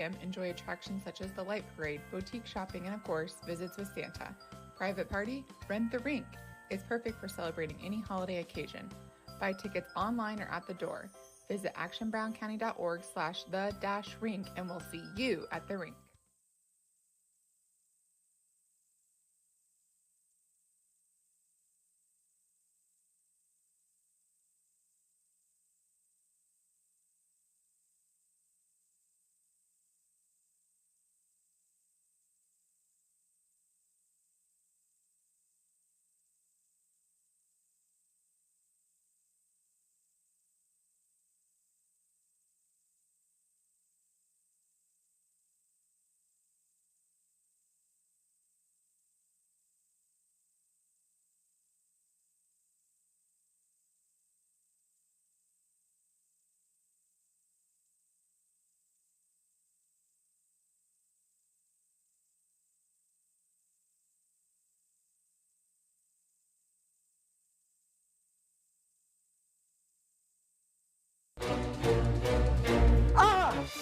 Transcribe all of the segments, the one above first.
Enjoy attractions such as the light parade, boutique shopping, and of course, visits with Santa. Private party? Rent the rink. It's perfect for celebrating any holiday occasion. Buy tickets online or at the door. Visit actionbrowncounty.org/the-rink and we'll see you at the rink.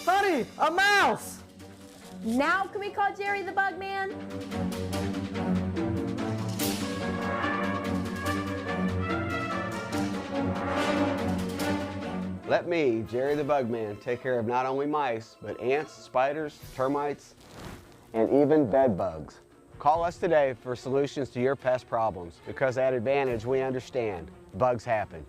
Buddy, a mouse! Now can we call Jerry the Bug Man? Let me, Jerry the Bug Man, take care of not only mice, but ants, spiders, termites, and even bed bugs. Call us today for solutions to your pest problems, because at Advantage we understand bugs happen.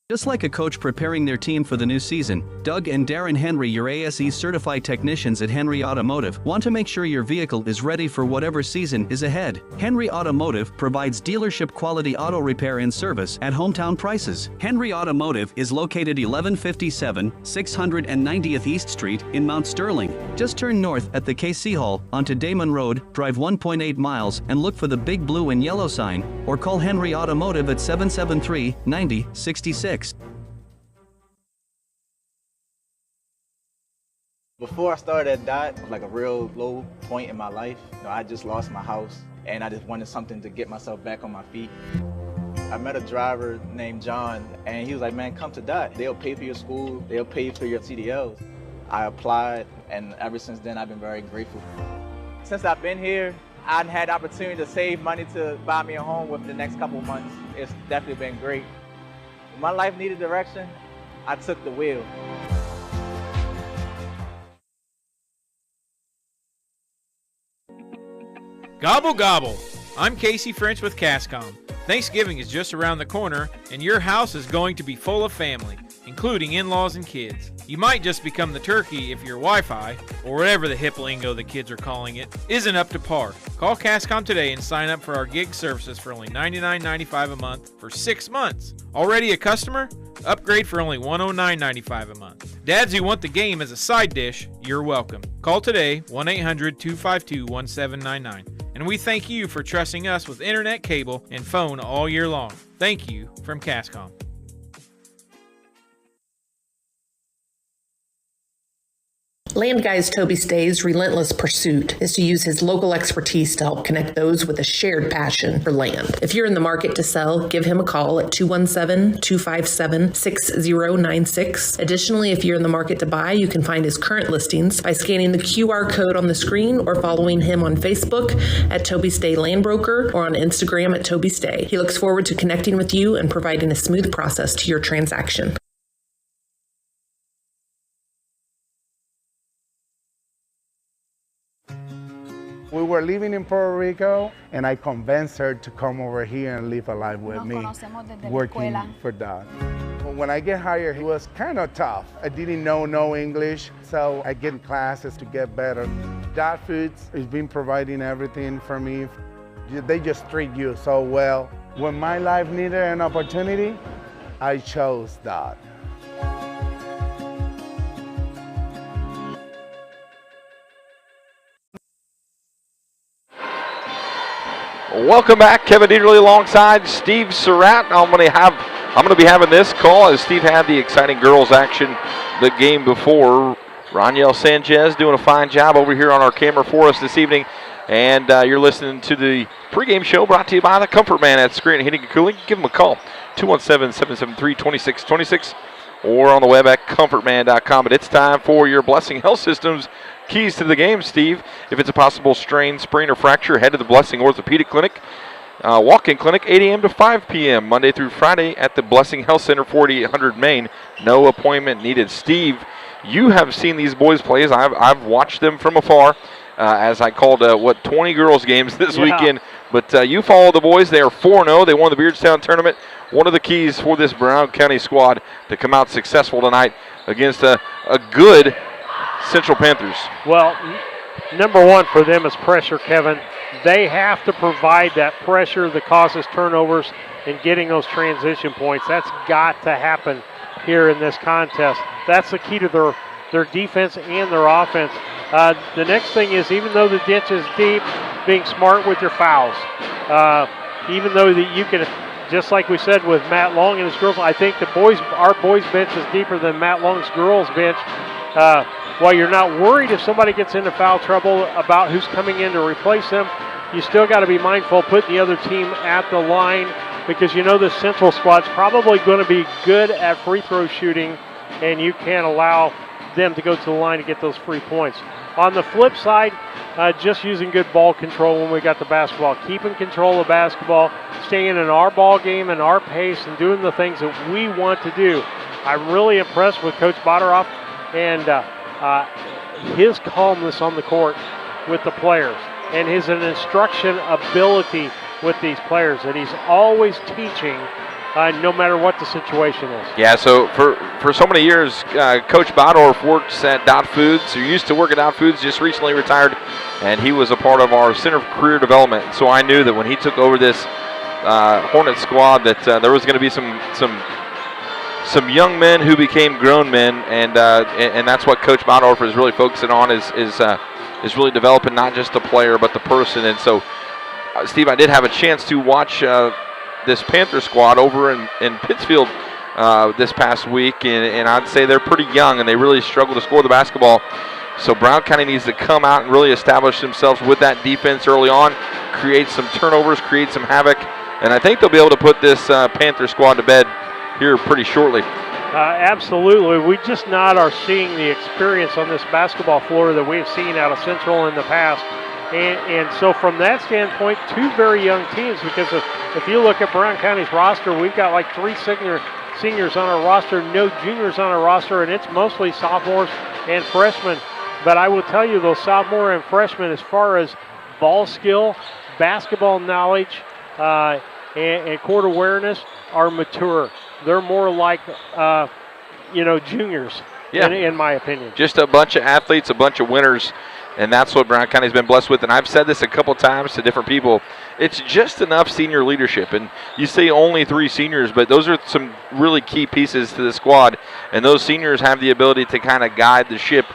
Just like a coach preparing their team for the new season, Doug and Darren Henry, your ASE certified technicians at Henry Automotive, want to make sure your vehicle is ready for whatever season is ahead. Henry Automotive provides dealership quality auto repair and service at hometown prices. Henry Automotive is located 1157 690th East Street in Mount Sterling. Just turn north at the KC Hall onto Damon Road, drive 1.8 miles and look for the big blue and yellow sign, or call Henry Automotive at 773-9066. Before I started at DOT, like a real low point in my life, I just lost my house and I just wanted something to get myself back on my feet. I met a driver named John and he was like, man, come to DOT. They'll pay for your school, they'll pay for your CDLs. I applied and ever since then I've been very grateful. Since I've been here, I've had the opportunity to save money to buy me a home within the next couple of months. It's definitely been great. When my life needed direction, I took the wheel. Gobble gobble! I'm Casey French with Cascom. Thanksgiving is just around the corner and your house is going to be full of family, including in-laws and kids. You might just become the turkey if your Wi-Fi, or whatever the hip lingo the kids are calling it, isn't up to par. Call Cascom today and sign up for our gig services for only $99.95 a month for 6 months. Already a customer? Upgrade for only $109.95 a month. Dads who want the game as a side dish, you're welcome. Call today, 1-800-252-1799. And we thank you for trusting us with internet, cable, and phone all year long. Thank you from Cascom. Land Guy's Toby Stay's relentless pursuit is to use his local expertise to help connect those with a shared passion for land. If you're in the market to sell, give him a call at 217-257-6096. Additionally, if you're in the market to buy, you can find his current listings by scanning the QR code on the screen or following him on Facebook at Toby Stay Land Broker or on Instagram at Toby Stay. He looks forward to connecting with you and providing a smooth process to your transaction. We were living in Puerto Rico, and I convinced her to come over here and live a life with me, working for Dad. When I get hired, it was kind of tough. I didn't know no English, so I get classes to get better. Dad Foods has been providing everything for me. They just treat you so well. When my life needed an opportunity, I chose Dad. Welcome back, Kevin Dieterle alongside Steve Surratt. I'm going to be having this call as Steve had the exciting girls action the game before. Roniel Sanchez doing a fine job over here on our camera for us this evening. And you're listening to the pregame show brought to you by the Comfort Man at Screen Heating and Cooling. Give them a call, 217-773-2626, or on the web at comfortman.com. But it's time for your Blessing Health Systems keys to the game, Steve. If it's a possible strain, sprain, or fracture, head to the Blessing Orthopedic Clinic. Walk-in clinic, 8 a.m. to 5 p.m., Monday through Friday at the Blessing Health Center, 4800 Main. No appointment needed. Steve, you have seen these boys play. I've watched them from afar, as I called, 20 girls games this weekend. But you follow the boys. They are 4-0. They won the Beardstown tournament. One of the keys for this Brown County squad to come out successful tonight against a good Central Panthers. Well, number one for them is pressure, Kevin. They have to provide that pressure that causes turnovers and getting those transition points. That's got to happen here in this contest. That's the key to their defense and their offense. The next thing is, even though the ditch is deep, being smart with your fouls. Even though that you can, just like we said with Matt Long and his girls, I think our boys bench is deeper than Matt Long's girls bench. While you're not worried if somebody gets into foul trouble about who's coming in to replace them, you still got to be mindful putting the other team at the line, because you know the Central squad's probably going to be good at free throw shooting, and you can't allow them to go to the line to get those free points. On the flip side, just using good ball control when we got the basketball, keeping control of basketball, staying in our ball game and our pace, and doing the things that we want to do. I'm really impressed with Coach Boderoff and his calmness on the court with the players, and his instruction ability with these players, that he's always teaching no matter what the situation is. Yeah, so for so many years, Coach Boderoff works at Dot Foods. He used to work at Dot Foods, just recently retired, and he was a part of our Center for Career Development. So I knew that when he took over this Hornet squad that there was going to be some young men who became grown men, and that's what Coach Boderoff is really focusing on, is really developing not just the player but the person. And so, Steve, I did have a chance to watch this Panther squad over in Pittsfield this past week, and I'd say they're pretty young and they really struggle to score the basketball. So Brown County needs to come out and really establish themselves with that defense early on, create some turnovers, create some havoc, and I think they'll be able to put this Panther squad to bed here pretty shortly. Absolutely. We just not are seeing the experience on this basketball floor that we've seen out of Central in the past. And so from that standpoint, two very young teams, because if you look at Brown County's roster, we've got like 3 seniors on our roster, no juniors on our roster, and it's mostly sophomores and freshmen. But I will tell you, those sophomore and freshmen, as far as ball skill, basketball knowledge, and court awareness, are mature. They're more like, juniors, in my opinion. Just a bunch of athletes, a bunch of winners, and that's what Brown County's been blessed with. And I've said this a couple times to different people. It's just enough senior leadership. And you say only 3 seniors, but those are some really key pieces to the squad. And those seniors have the ability to kind of guide the ship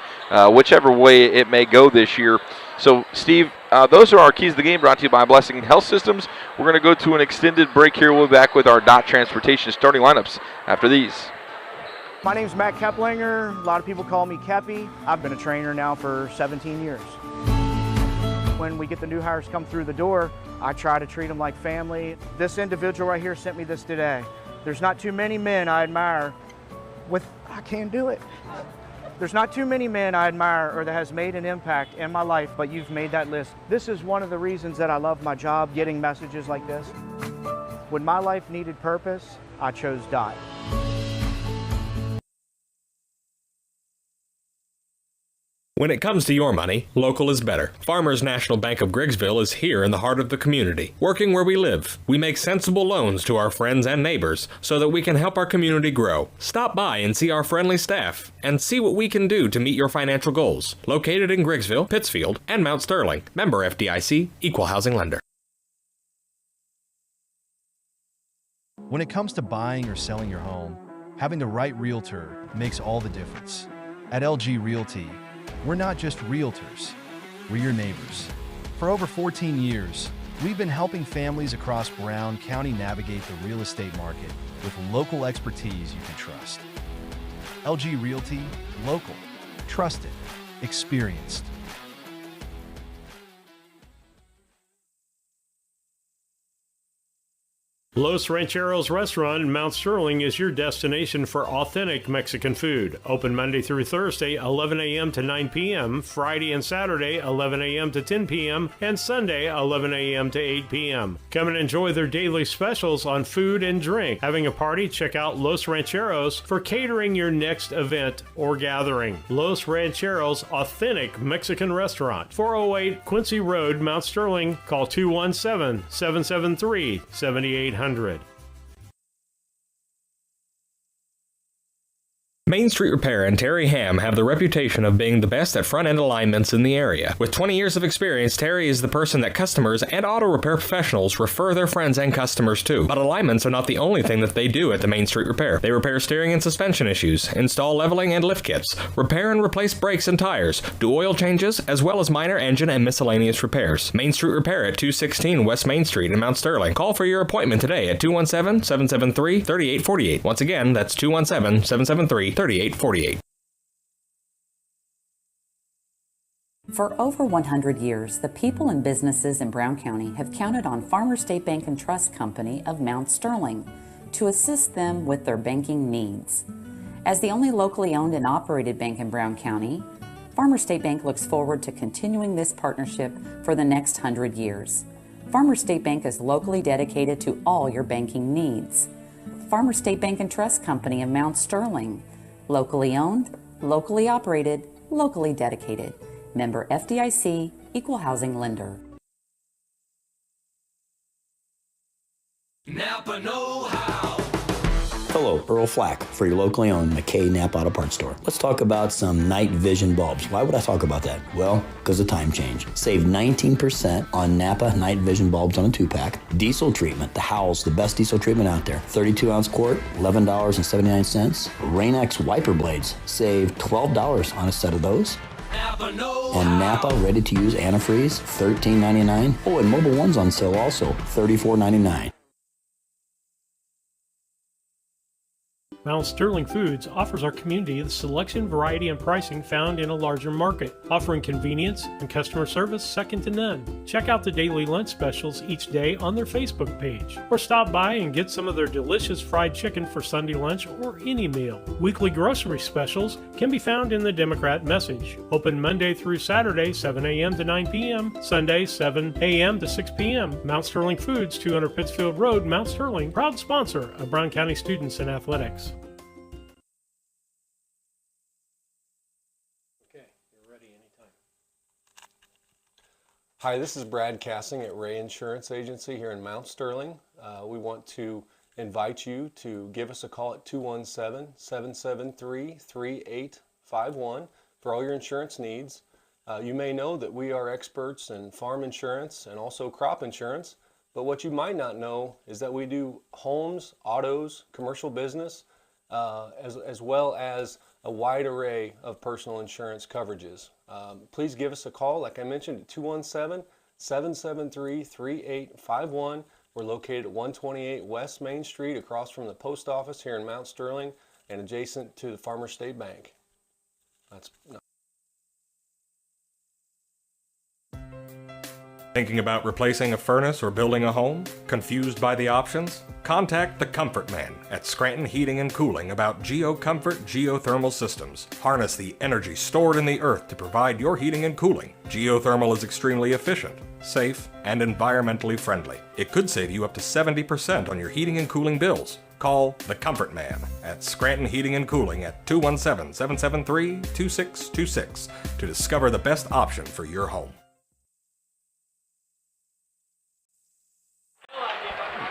whichever way it may go this year. So, Steve, those are our keys to the game, brought to you by Blessing Health Systems. We're going to go to an extended break here. We'll be back with our Dot Transportation starting lineups after these. My name's Matt Keplinger. A lot of people call me Kepi. I've been a trainer now for 17 years. When we get the new hires come through the door, I try to treat them like family. This individual right here sent me this today. There's not too many men I admire I can't do it. There's not too many men I admire or that has made an impact in my life, but you've made that list. This is one of the reasons that I love my job, getting messages like this. When my life needed purpose, I chose Dot. When it comes to your money, local is better. Farmers National Bank of Griggsville is here in the heart of the community, working where we live. We make sensible loans to our friends and neighbors so that we can help our community grow. Stop by and see our friendly staff and see what we can do to meet your financial goals. Located in Griggsville, Pittsfield, and Mount Sterling. Member FDIC, Equal Housing Lender. When it comes to buying or selling your home, having the right realtor makes all the difference. At LG Realty, we're not just realtors, we're your neighbors. For over 14 years, we've been helping families across Brown County navigate the real estate market with local expertise you can trust. LG Realty, local, trusted, experienced. Los Rancheros Restaurant in Mount Sterling is your destination for authentic Mexican food. Open Monday through Thursday, 11 a.m. to 9 p.m., Friday and Saturday, 11 a.m. to 10 p.m., and Sunday, 11 a.m. to 8 p.m. Come and enjoy their daily specials on food and drink. Having a party? Check out Los Rancheros for catering your next event or gathering. Los Rancheros Authentic Mexican Restaurant, 408 Quincy Road, Mount Sterling. Call 217-773-7800. Main Street Repair and Terry Ham have the reputation of being the best at front-end alignments in the area. With 20 years of experience, Terry is the person that customers and auto repair professionals refer their friends and customers to. But alignments are not the only thing that they do at the Main Street Repair. They repair steering and suspension issues, install leveling and lift kits, repair and replace brakes and tires, do oil changes, as well as minor engine and miscellaneous repairs. Main Street Repair at 216 West Main Street in Mount Sterling. Call for your appointment today at 217-773-3848. Once again, that's 217-773-3848. For over 100 years, the people and businesses in Brown County have counted on Farmers State Bank and Trust Company of Mount Sterling to assist them with their banking needs. As the only locally owned and operated bank in Brown County, Farmers State Bank looks forward to continuing this partnership for the next 100 years. Farmers State Bank is locally dedicated to all your banking needs. Farmers State Bank and Trust Company of Mount Sterling. Locally owned, locally operated, locally dedicated. Member FDIC, Equal Housing Lender. Napa know-how. Hello, Earl Flack for your locally owned McKay Napa Auto Parts Store. Let's talk about some night vision bulbs. Why would I talk about that? Well, because of time change. Save 19% on Napa night vision bulbs on a 2-pack. Diesel treatment, the Howell's, the best diesel treatment out there. 32-ounce quart, $11.79. Rain-X wiper blades, save $12 on a set of those. Napa And Napa ready-to-use antifreeze, $13.99. Oh, and Mobile One's on sale also, $34.99. Mount Sterling Foods offers our community the selection, variety, and pricing found in a larger market, offering convenience and customer service second to none. Check out the daily lunch specials each day on their Facebook page, or stop by and get some of their delicious fried chicken for Sunday lunch or any meal. Weekly grocery specials can be found in the Democrat Message. Open Monday through Saturday, 7 a.m. to 9 p.m., Sunday, 7 a.m. to 6 p.m. Mount Sterling Foods, 200 Pittsfield Road, Mount Sterling, proud sponsor of Brown County students in athletics. Hi, this is Brad Cassing at Ray Insurance Agency here in Mount Sterling. We want to invite you to give us a call at 217-773-3851 for all your insurance needs. You may know that we are experts in farm insurance and also crop insurance, but what you might not know is that we do homes, autos, commercial business, as well as a wide array of personal insurance coverages. Please give us a call, like I mentioned, at 217-773-3851. We're located at 128 West Main Street, across from the post office here in Mount Sterling and adjacent to the Farmers State Bank. Thinking about replacing a furnace or building a home? Confused by the options? Contact the Comfort Man at Scranton Heating and Cooling about GeoComfort geothermal systems. Harness the energy stored in the earth to provide your heating and cooling. Geothermal is extremely efficient, safe, and environmentally friendly. It could save you up to 70% on your heating and cooling bills. Call the Comfort Man at Scranton Heating and Cooling at 217-773-2626 to discover the best option for your home.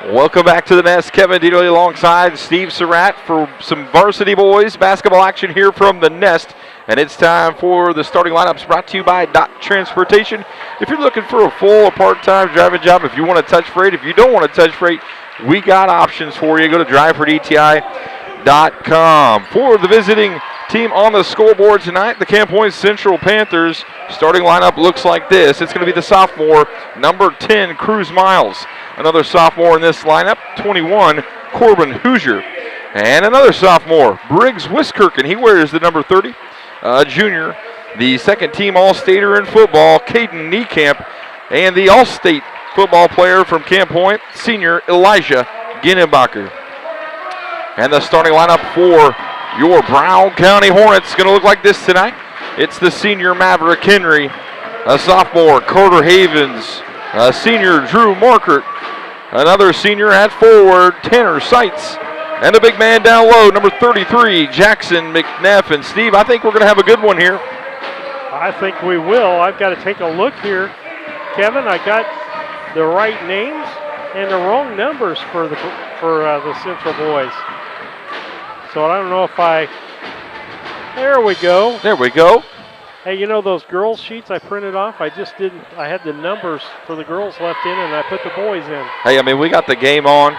Welcome back to the Nest. Kevin Dieterle alongside Steve Surratt for some Varsity Boys basketball action here from the Nest. And it's time for the starting lineups brought to you by Dot Transportation. If you're looking for a full or part-time driving job, if you want to touch freight, if you don't want to touch freight, we got options for you. Go to drivefordti.com. For the visiting team on the scoreboard tonight, the Camp Point Central Panthers starting lineup looks like this. It's going to be the sophomore, number 10, Cruz Miles. Another sophomore in this lineup, 21, Corbin Hoosier. And another sophomore, Briggs Wiskirk, he wears the number 30, junior. The second team All-Stater in football, Caden Niekamp. And the All-State football player from Camp Point, senior Elijah Ginnebacher. And the starting lineup for your Brown County Hornets is going to look like this tonight. It's the senior Maverick Henry, a sophomore Carter Havens, a senior Drew Markert, another senior at forward Tanner Seitz, and a big man down low, number 33, Jackson McNeff. And Steve, I think we're going to have a good one here. I think we will. I've got to take a look here. Kevin, I got the right names and the wrong numbers for the Central boys. So I don't know if there we go. There we go. Hey, you know those girls sheets I printed off? I just didn't, I had the numbers for the girls left in and I put the boys in. Hey, I mean, we got the game on.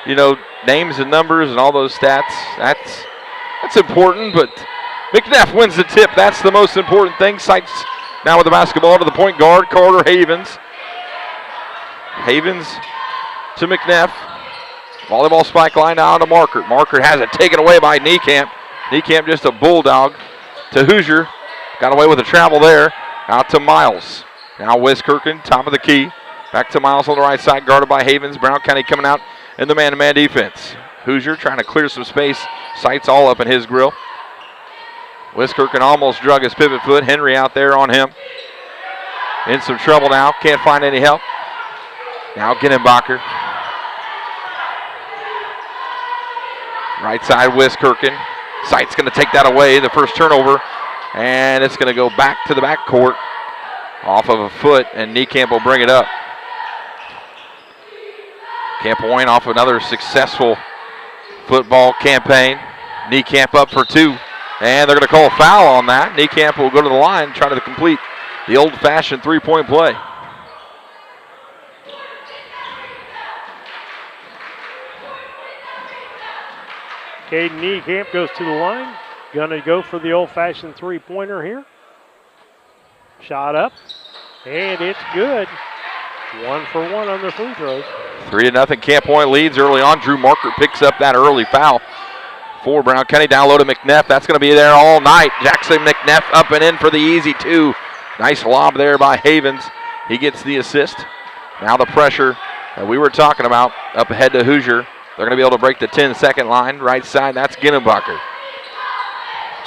You know, names and numbers and all those stats, that's important, but McNeff wins the tip. That's the most important thing. Seitz now with the basketball to the point guard, Carter Havens. Havens to McNeff. Volleyball spike line now to Markert. Markert has it taken away by Niekamp. Niekamp just a bulldog to Hoosier. Got away with a travel there. Out to Miles. Now Wiskirchen, top of the key. Back to Miles on the right side, guarded by Havens. Brown County coming out in the man-to-man defense. Hoosier trying to clear some space. Sights all up in his grill. Wiskirchen almost drug his pivot foot. Henry out there on him. In some trouble now. Can't find any help. Now Ginnebacher. Right side, Wiskirchen. Sight's going to take that away, the first turnover. And it's going to go back to the backcourt off of a foot, and Niekamp will bring it up. Camp Point off another successful football campaign. Niekamp up for two, and they're going to call a foul on that. Niekamp will go to the line, try to complete the old-fashioned three-point play. Caden Niekamp goes to the line. Gonna go for the old-fashioned three-pointer here. Shot up, and it's good. 1 for 1 on their free throws. 3-0 Camp Point leads early on. Drew Markert picks up that early foul for Brown County. Down low to McNeff. That's going to be there all night. Jackson McNeff up and in for the easy two. Nice lob there by Havens. He gets the assist. Now the pressure that we were talking about up ahead to Hoosier. They're going to be able to break the 10-second line. Right side, that's Ginnebacher.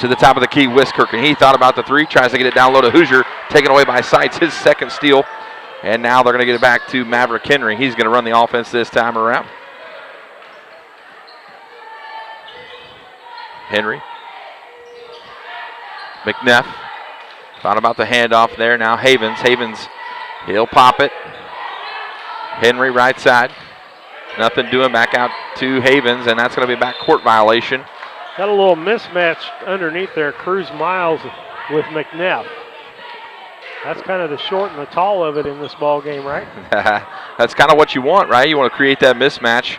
To the top of the key, Wiskirchen. He thought about the three, tries to get it down low to Hoosier. Taken away by Seitz, his second steal. And now they're going to get it back to Maverick Henry. He's going to run the offense this time around. Henry. McNeff. Thought about the handoff there. Now Havens. Havens, he'll pop it. Henry right side. Nothing doing, back out to Havens, and that's going to be a backcourt violation. Got a little mismatch underneath there. Cruz Miles with McNeff. That's kind of the short and the tall of it in this ball game, right? That's kind of what you want, right? You want to create that mismatch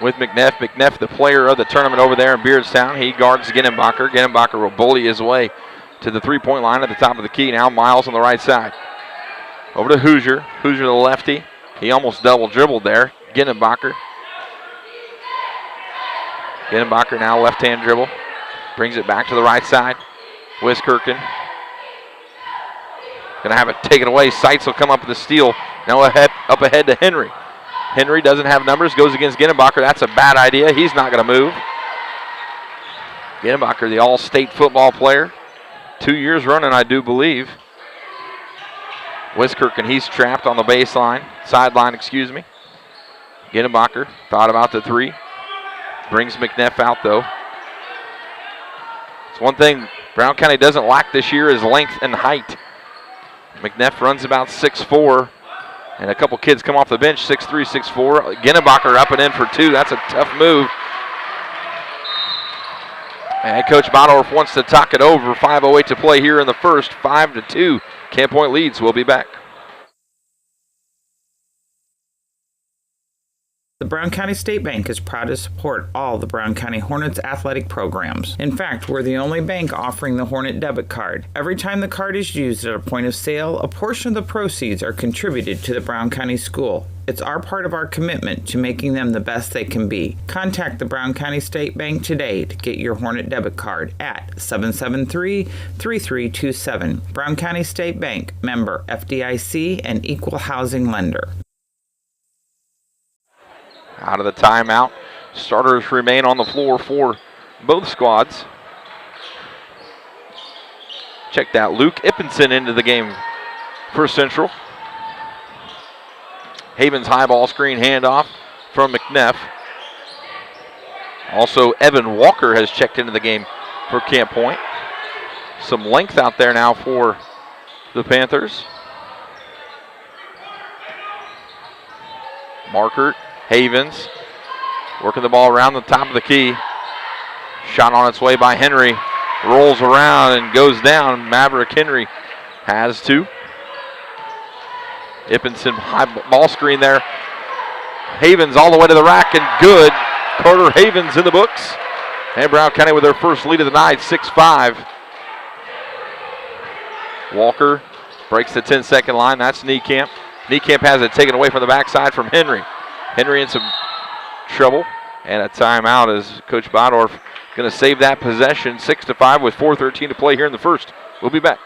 with McNeff. McNeff, the player of the tournament over there in Beardstown. He guards Ginnebacher. Ginnebacher will bully his way to the three-point line at the top of the key. Now Miles on the right side. Over to Hoosier. Hoosier the lefty. He almost double dribbled there. Ginnebacher. Ginnebacher now left-hand dribble. Brings it back to the right side. Wiskirchen. Gonna have it taken away. Seitz will come up with the steal. Now up ahead to Henry. Henry doesn't have numbers, goes against Ginnebacher. That's a bad idea. He's not gonna move. Ginnebacher, the all-state football player. 2 years running, I do believe. Wiskirchen, he's trapped on the baseline. Sideline, excuse me. Ginnebacher thought about the three. Brings McNeff out, though. It's one thing Brown County doesn't lack this year is length and height. McNeff runs about 6'4", and a couple kids come off the bench, 6'3", 6'4". Ginnebacher up and in for two. That's a tough move. And Coach Bottorff wants to talk it over. 5:08 to play here in the first. 5-2. Camp Point leads. We'll be back. The Brown County State Bank is proud to support all the Brown County Hornets athletic programs. In fact, we're the only bank offering the Hornet debit card. Every time the card is used at a point of sale, a portion of the proceeds are contributed to the Brown County School. It's our part of our commitment to making them the best they can be. Contact the Brown County State Bank today to get your Hornet debit card at 773-3327. Brown County State Bank, member FDIC and equal housing lender. Out of the timeout. Starters remain on the floor for both squads. Check that. Luke Ippenson into the game for Central. Havens high ball screen handoff from McNeff. Also, Evan Walker has checked into the game for Camp Point. Some length out there now for the Panthers. Markert, Havens, working the ball around the top of the key. Shot on its way by Henry. Rolls around and goes down. Maverick Henry has two. Ippenson high ball screen there. Havens all the way to the rack and good. Carter Havens in the books. And Brown County with their first lead of the night, 6-5. Walker breaks the 10-second line. That's Niekamp. Niekamp has it taken away from the backside from Henry. Henry in some trouble. And a timeout as Coach Bodorf going to save that possession. 6-5 with 4:13 to play here in the first. We'll be back.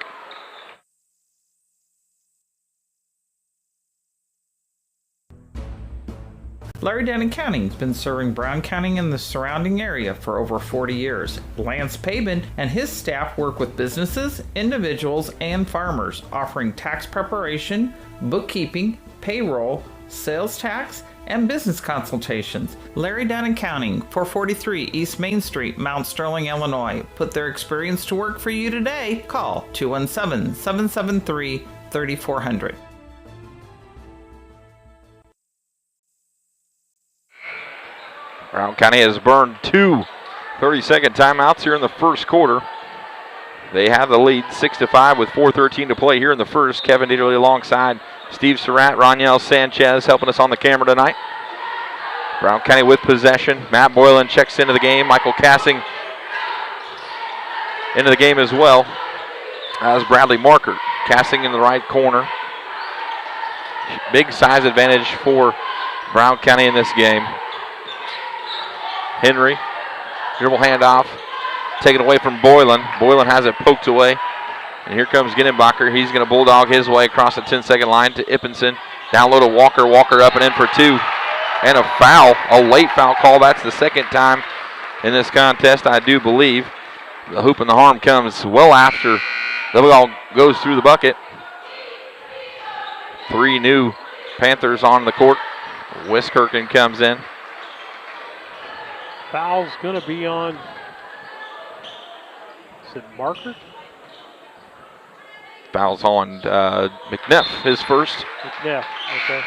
Larry Denton Accounting has been serving Brown County and the surrounding area for over 40 years. Lance Pabin and his staff work with businesses, individuals, and farmers, offering tax preparation, bookkeeping, payroll, sales tax, and business consultations. Larry Denton Accounting, 443 East Main Street, Mount Sterling, Illinois. Put their experience to work for you today. Call 217-773-3400. Brown County has burned two 30-second timeouts here in the first quarter. They have the lead 6-5 with 4:13 to play here in the first. Kevin Dieterle alongside Steve Surratt, Roniel Sanchez helping us on the camera tonight. Brown County with possession. Matt Boylan checks into the game. Michael Cassing into the game as well as Bradley Marker. Cassing in the right corner. Big size advantage for Brown County in this game. Henry, dribble handoff, taken away from Boylan. Boylan has it poked away. And here comes Ginnenbacher. He's going to bulldog his way across the 10-second line to Ippenson. Down low to Walker. Walker up and in for two. And a foul, a late foul call. That's the second time in this contest, I do believe. The hoop and the harm comes well after the ball goes through the bucket. Three new Panthers on the court. Wiskirchen comes in. Foul's going to be on, is it Marker? Foul's on McNeff, his first. McNeff, okay.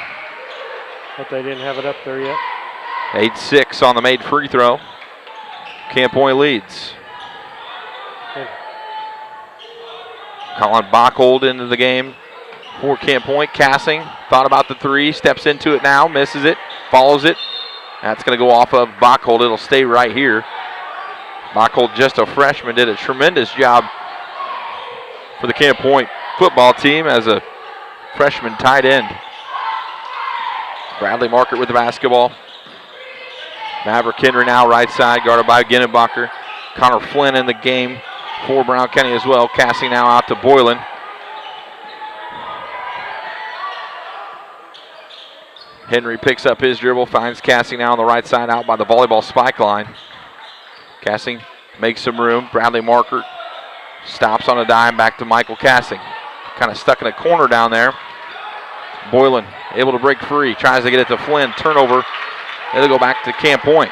But they didn't have it up there yet. 8-6 on the made free throw. Camp Point leads. Okay. Colin Bachhold into the game for Camp Point. Cassing thought about the three, steps into it now, misses it, follows it. That's going to go off of Bachhold. It'll stay right here. Bachhold, just a freshman, did a tremendous job for the Camp Point football team as a freshman tight end. Bradley Markert with the basketball. Maverick Henry now right side, guarded by Ginnenbacher. Connor Flynn in the game for Brown County as well. Cassing now out to Boylan. Henry picks up his dribble, finds Cassing now on the right side out by the volleyball spike line. Cassing makes some room. Bradley Markert stops on a dime, back to Michael Cassing. Kind of stuck in a corner down there. Boylan able to break free, tries to get it to Flynn. Turnover. It'll go back to Camp Point.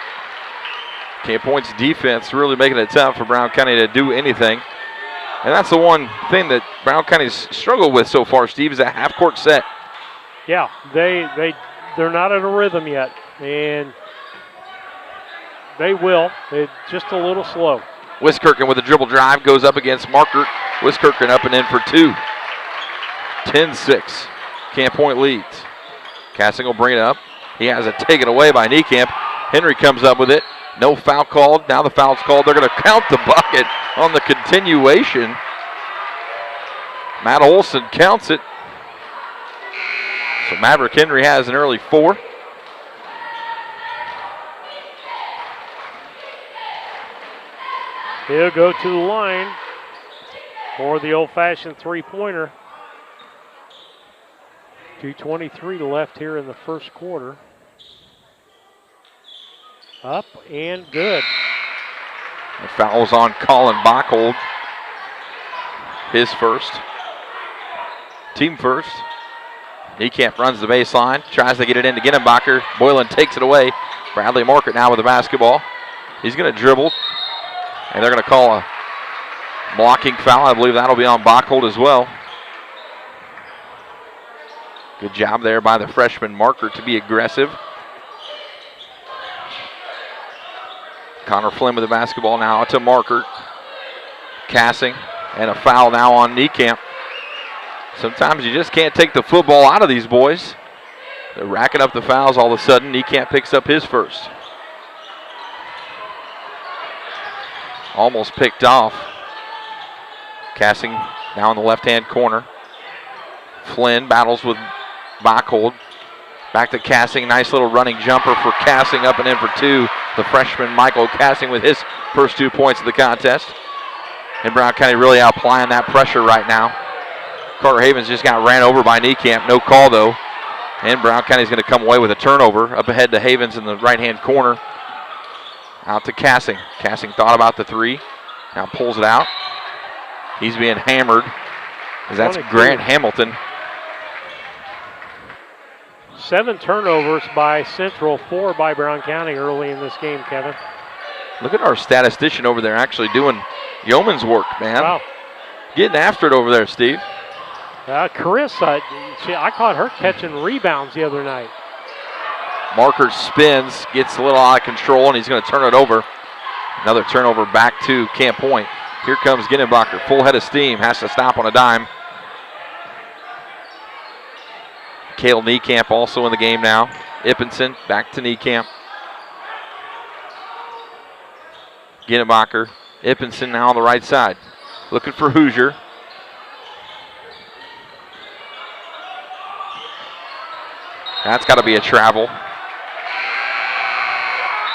Camp Point's defense really making it tough for Brown County to do anything. And that's the one thing that Brown County's struggled with so far, Steve, is that half-court set. Yeah, they're not in a rhythm yet, and they will. It's just a little slow. Wiskirchen with a dribble drive, goes up against Markert. Wiskirchen up and in for two. 10-6. Camp Point leads. Cassing will bring it up. He has it taken away by Niekamp. Henry comes up with it. No foul called. Now the foul's called. They're going to count the bucket on the continuation. Matt Olson counts it. So Maverick Henry has an early four. He'll go to the line for the old-fashioned three-pointer. 2:23 left here in the first quarter. Up and good. The foul's on Colin Bachhold. His first. Team first. Niekamp runs the baseline, tries to get it into Ginnebacher. Boylan takes it away. Bradley Market now with the basketball. He's going to dribble, and they're going to call a blocking foul. I believe that'll be on Bachhold as well. Good job there by the freshman Marker to be aggressive. Connor Flynn with the basketball now to Marker. Cassing, and a foul now on Niekamp. Sometimes you just can't take the football out of these boys. They're racking up the fouls all of a sudden. Niekamp picks up his first. Almost picked off. Cassing now in the left-hand corner. Flynn battles with Bachhold. Back to Cassing. Nice little running jumper for Cassing, up and in for two. The freshman Michael Cassing with his first 2 points of the contest. And Brown County really applying that pressure right now. Carter Havens just got ran over by Niekamp. No call, though. And Brown County's going to come away with a turnover. Up ahead to Havens in the right-hand corner. Out to Cassing. Cassing thought about the three. Now pulls it out. He's being hammered. As that's Grant Hamilton. 7 turnovers by Central, 4 by Brown County early in this game, Kevin. Look at our statistician over there actually doing yeoman's work, man. Wow. Getting after it over there, Steve. Carissa, I caught her catching rebounds the other night. Marker spins, gets a little out of control, and he's going to turn it over. Another turnover back to Camp Point. Here comes Ginnebacher, full head of steam, has to stop on a dime. Cale Niekamp also in the game now. Ippenson back to Niekamp. Ginnebacher, Ippenson now on the right side. Looking for Hoosier. That's got to be a travel.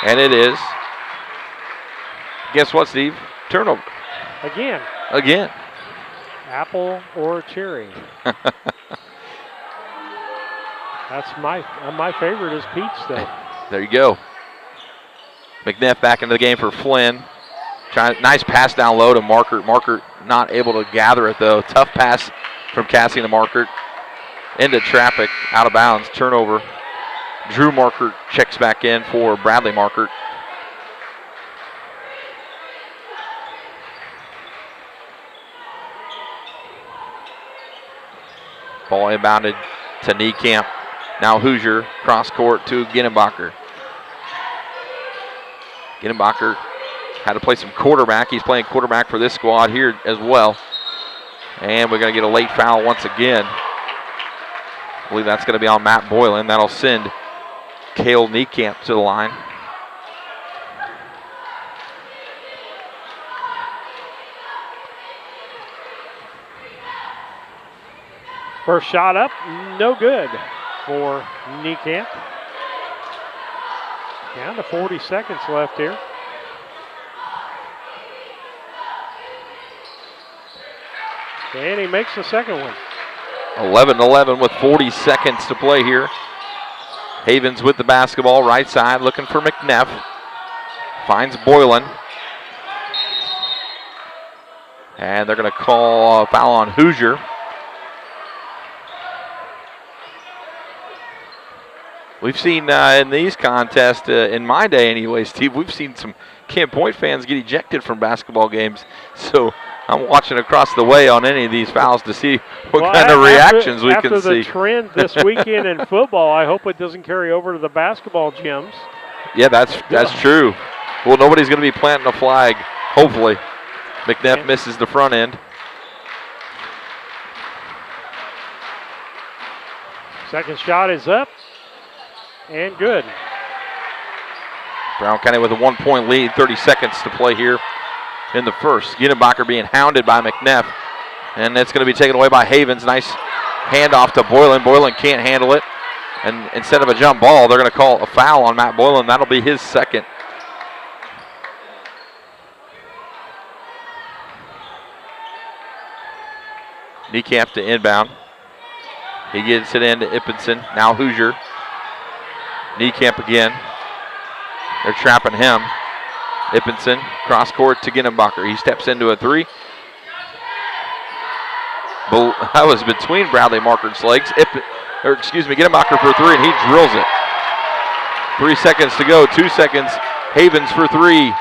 And it is. Guess what, Steve? Turnover. Again. Again. Apple or cherry. That's my favorite is peach, though. There you go. McNeff back into the game for Flynn. Nice pass down low to Markert. Markert not able to gather it, though. Tough pass from Cassie to Markert. Into traffic, out of bounds, turnover. Drew Markert checks back in for Bradley Markert. Ball inbounded to Niekamp. Now Hoosier, cross court to Ginnebacher. Ginnebacher had to play some quarterback. He's playing quarterback for this squad here as well. And we're going to get a late foul once again. I believe that's going to be on Matt Boylan. That'll send Cale Niekamp to the line. First shot up, no good for Niekamp. Down to 40 seconds left here. And he makes the second one. 11-11 with 40 seconds to play here. Havens with the basketball, right side, looking for McNeff. Finds Boylan. And they're going to call a foul on Hoosier. We've seen in these contests, in my day anyway, Steve, we've seen some Camp Point fans get ejected from basketball games. So I'm watching across the way on any of these fouls to see what kind of reactions we can see. After the trend this weekend in football, I hope it doesn't carry over to the basketball gyms. Yeah, that's true. Well, nobody's going to be planting a flag, hopefully. McNeff misses the front end. Second shot is up and good. Brown County with a 1-point lead, 30 seconds to play here in the first. Ginnebacher being hounded by McNeff, and that's going to be taken away by Havens. Nice handoff to Boylan. Boylan can't handle it, and instead of a jump ball, they're going to call a foul on Matt Boylan. That'll be his second. Niekamp to inbound. He gets it into Ippenson. Now Hoosier. Niekamp again. They're trapping him. Ippenson, cross court to Ginnebacher. He steps into a three. That was between Bradley Markert's legs. Ginnebacher for a three, and he drills it. 3 seconds to go, 2 seconds. Havens for three.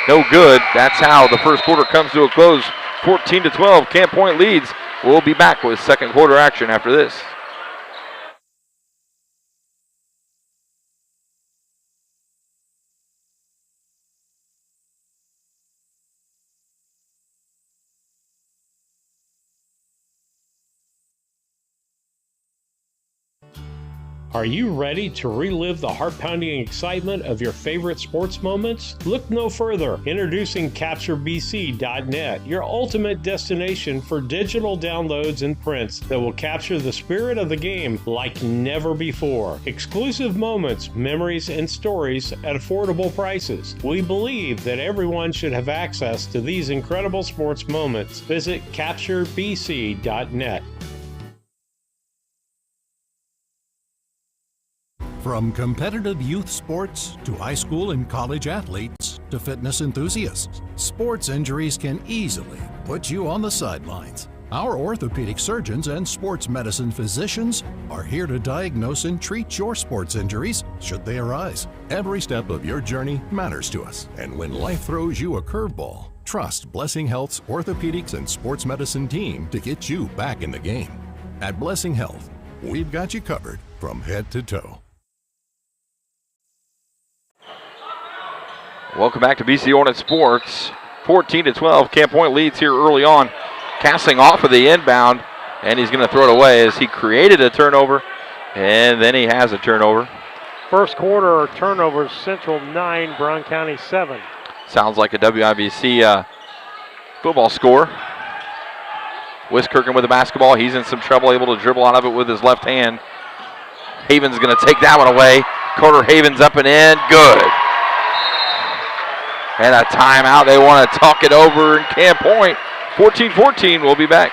No good. That's how the first quarter comes to a close. 14-12. Camp Point leads. We'll be back with second quarter action after this. Are you ready to relive the heart-pounding excitement of your favorite sports moments? Look no further. Introducing CaptureBC.net, your ultimate destination for digital downloads and prints that will capture the spirit of the game like never before. Exclusive moments, memories, and stories at affordable prices. We believe that everyone should have access to these incredible sports moments. Visit CaptureBC.net. From competitive youth sports to high school and college athletes to fitness enthusiasts, sports injuries can easily put you on the sidelines. Our orthopedic surgeons and sports medicine physicians are here to diagnose and treat your sports injuries should they arise. Every step of your journey matters to us, and when life throws you a curveball, trust Blessing Health's orthopedics and sports medicine team to get you back in the game. At Blessing Health, we've got you covered from head to toe. Welcome back to BC Hornet Sports. 14-12. Camp Point leads here early on. Casting off of the inbound, and he's going to throw it away as he created a turnover, and then he has a turnover. First quarter turnovers, Central 9, Brown County 7. Sounds like a WIBC football score. Wiskirchen with the basketball. He's in some trouble, able to dribble out of it with his left hand. Havens going to take that one away. Carter Havens up and in. Good. And a timeout. They want to talk it over in Camp Point. 14-14. We'll be back.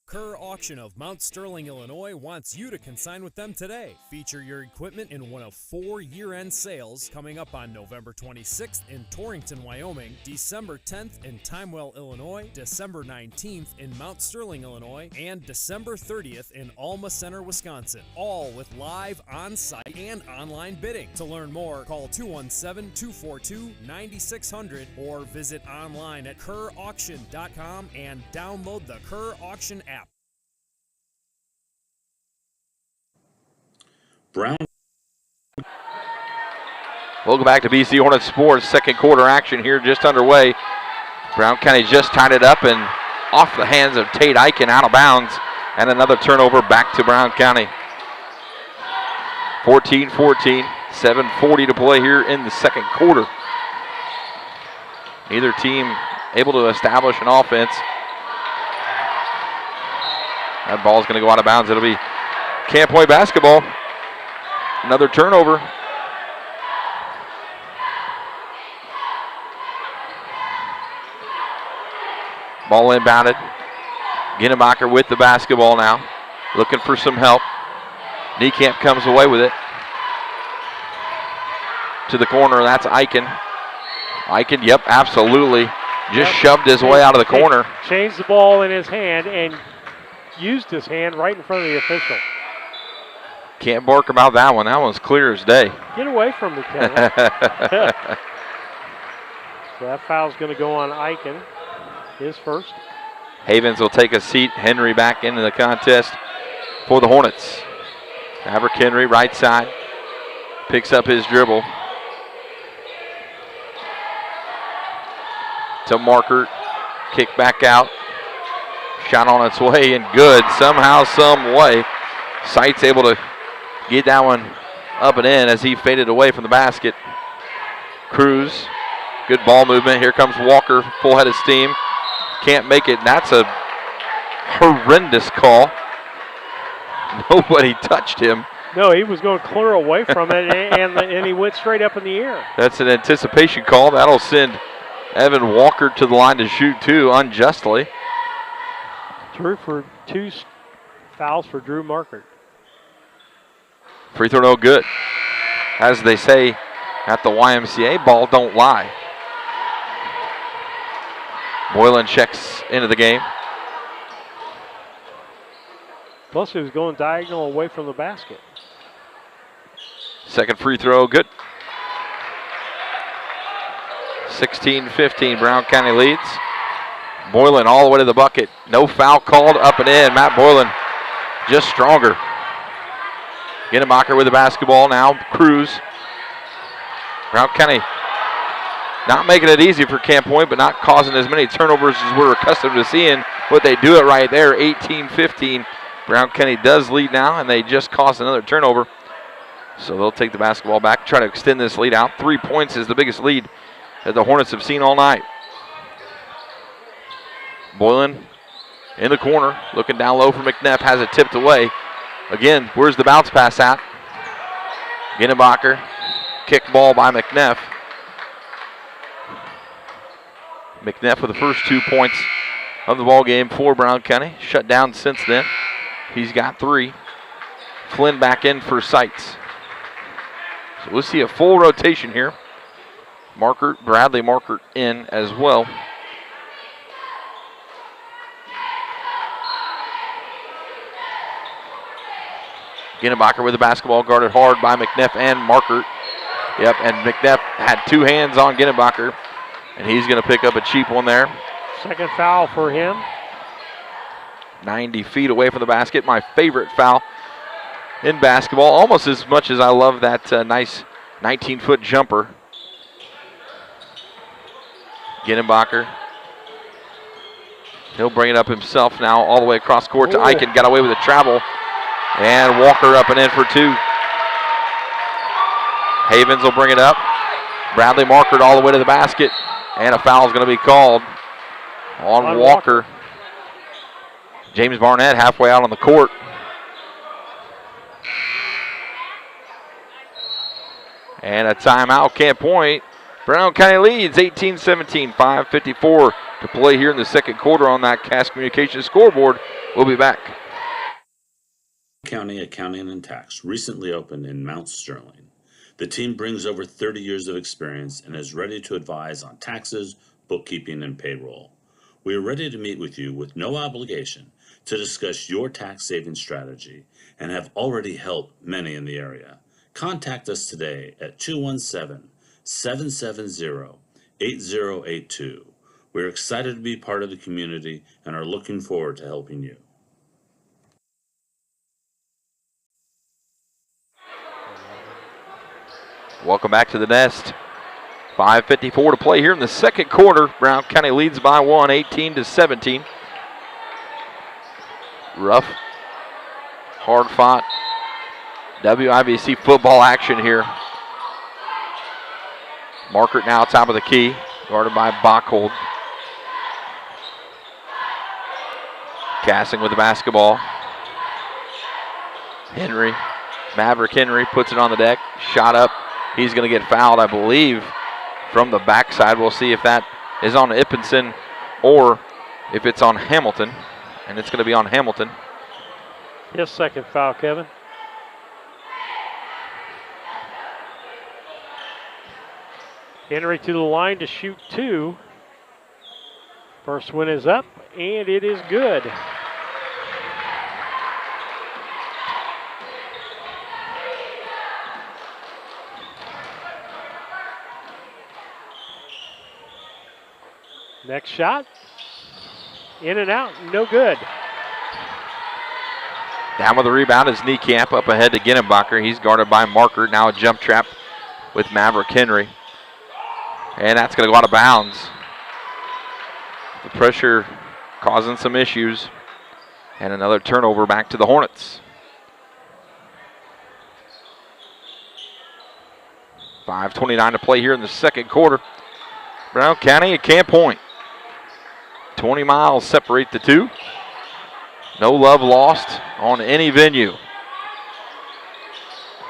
Kerr Auction of Mount Sterling, Illinois wants you to consign with them today. Feature your equipment in one of 4 year-end sales coming up on November 26th in Torrington, Wyoming, December 10th in Timewell, Illinois, December 19th in Mount Sterling, Illinois, and December 30th in Alma Center, Wisconsin. All with live on-site and online bidding. To learn more, call 217-242-9600 or visit online at kerrauction.com and download the Kerr Auction app. Brown. Welcome back to BC Hornet Sports. Second quarter action here just underway. Brown County just tied it up and off the hands of Tate Eichen, out of bounds, and another turnover back to Brown County. 14-14, 7:40 to play here in the second quarter. Neither team able to establish an offense. That ball's going to go out of bounds. It'll be Camp Point basketball. Another turnover. Ball inbounded. Ginnebacher with the basketball now. Looking for some help. Niekamp comes away with it. To the corner, that's Eichen. Eichen, yep, absolutely. Just shoved his way out of the corner. Changed the ball in his hand and used his hand right in front of the official. Can't bark about that one. That one's clear as day. Get away from me, Kevin. So that foul's going to go on Eichen. His first. Havens will take a seat. Henry back into the contest for the Hornets. Maverick Henry, right side. Picks up his dribble. To Markert. Kick back out. Shot on its way and good. Somehow, some way. Sight's able to get that one up and in as he faded away from the basket. Cruz, good ball movement. Here comes Walker, full head of steam. Can't make it. That's a horrendous call. Nobody touched him. No, he was going clear away from it, and he went straight up in the air. That's an anticipation call. That'll send Evan Walker to the line to shoot two unjustly. Drew for two fouls for Drew Markert. Free throw no good. As they say at the YMCA, ball don't lie. Boylan checks into the game. Plus, he was going diagonal away from the basket. Second free throw, good. 16-15, Brown County leads. Boylan all the way to the bucket. No foul called, up and in. Matt Boylan just stronger. Ginnebacher with the basketball now. Cruz. Brown County not making it easy for Camp Point, but not causing as many turnovers as we're accustomed to seeing. But they do it right there, 18-15. Brown County does lead now, and they just caused another turnover. So they'll take the basketball back, try to extend this lead out. 3 points is the biggest lead that the Hornets have seen all night. Boylan in the corner, looking down low for McNeff, has it tipped away. Again, where's the bounce pass at? Ginnebacher, kick ball by McNeff. McNeff with the first 2 points of the ball game for Brown County. Shut down since then. He's got 3. Flynn back in for Seitz. So we'll see a full rotation here. Bradley Markert in as well. Ginnebacher with the basketball, guarded hard by McNeff and Markert. Yep, and McNeff had 2 hands on Ginnebacher, and he's going to pick up a cheap one there. Second foul for him. 90 feet away from the basket. My favorite foul in basketball, almost as much as I love that nice 19-foot jumper. Ginnebacher. He'll bring it up himself now all the way across court to Eichen. Got away with a travel. And Walker up and in for 2. Havens will bring it up. Bradley Markert all the way to the basket. And a foul is going to be called on Walker. James Barnett halfway out on the court. And a timeout, Camp Point. Brown County leads 18-17, 5:54 to play here in the second quarter on that Cass Communications scoreboard. We'll be back. County Accounting and Tax recently opened in Mount Sterling. The team brings over 30 years of experience and is ready to advise on taxes, bookkeeping, and payroll. We are ready to meet with you with no obligation to discuss your tax saving strategy and have already helped many in the area. Contact us today at 217-770-8082. We're excited to be part of the community and are looking forward to helping you. Welcome back to the Nest. 5:54 to play here in the second quarter. Brown County leads by 1, 18-17. Rough, hard-fought WIBC football action here. Markert now top of the key, guarded by Bachhold. Cassing with the basketball. Maverick Henry puts it on the deck. Shot up. He's going to get fouled, I believe, from the backside. We'll see if that is on Ippenson or if it's on Hamilton. And it's going to be on Hamilton. His second foul, Kevin. Henry to the line to shoot 2. First one is up, and it is good. Next shot. In and out, no good. Down with the rebound is Niekamp up ahead to Ginnebacher. He's guarded by Markert. Now a jump trap with Maverick Henry. And that's going to go out of bounds. The pressure causing some issues. And another turnover back to the Hornets. 5:29 to play here in the second quarter. Brown County at Camp Point. 20 miles separate the two. No love lost on any venue.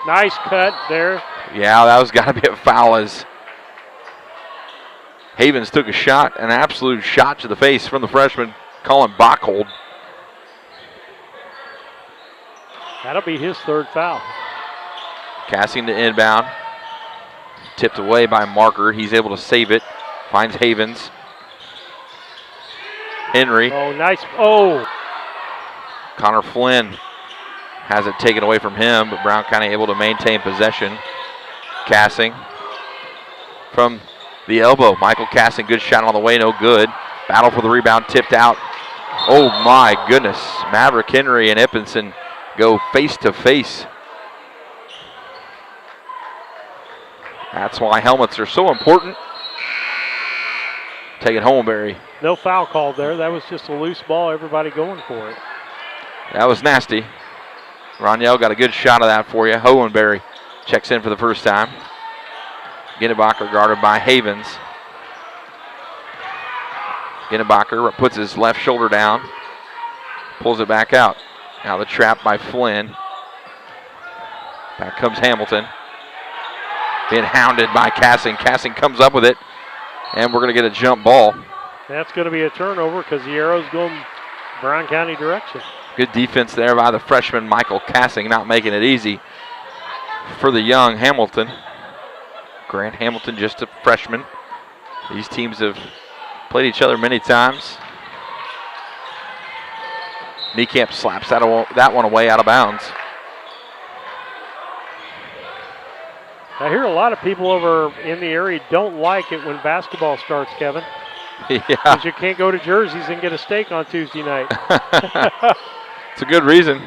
Nice cut there. Yeah, that was got to be a foul as Havens took a shot, an absolute shot to the face from the freshman, Colin Bachhold. That'll be his third foul. Cassing to inbound. Tipped away by Marker. He's able to save it. Finds Havens. Henry. Oh, nice. Oh. Connor Flynn has it taken away from him, but Brown County able to maintain possession. Cassing from the elbow. Michael Cassing, good shot on the way, no good. Battle for the rebound, tipped out. Oh my goodness. Maverick Henry and Ippenson go face to face. That's why helmets are so important. Take it home, Barry. No foul called there. That was just a loose ball. Everybody going for it. That was nasty. Roniel got a good shot of that for you. Hohenberry checks in for the first time. Ginnebacher guarded by Havens. Ginnebacher puts his left shoulder down. Pulls it back out. Now the trap by Flynn. Back comes Hamilton. Being hounded by Cassing. Cassing comes up with it. And we're going to get a jump ball. That's going to be a turnover because the arrow's going Brown County direction. Good defense there by the freshman Michael Cassing, not making it easy for the young Hamilton. Grant Hamilton, just a freshman. These teams have played each other many times. Niekamp slaps that one away out of bounds. I hear a lot of people over in the area don't like it when basketball starts, Kevin. Yeah. Because you can't go to Jersey's and get a steak on Tuesday night. It's a good reason.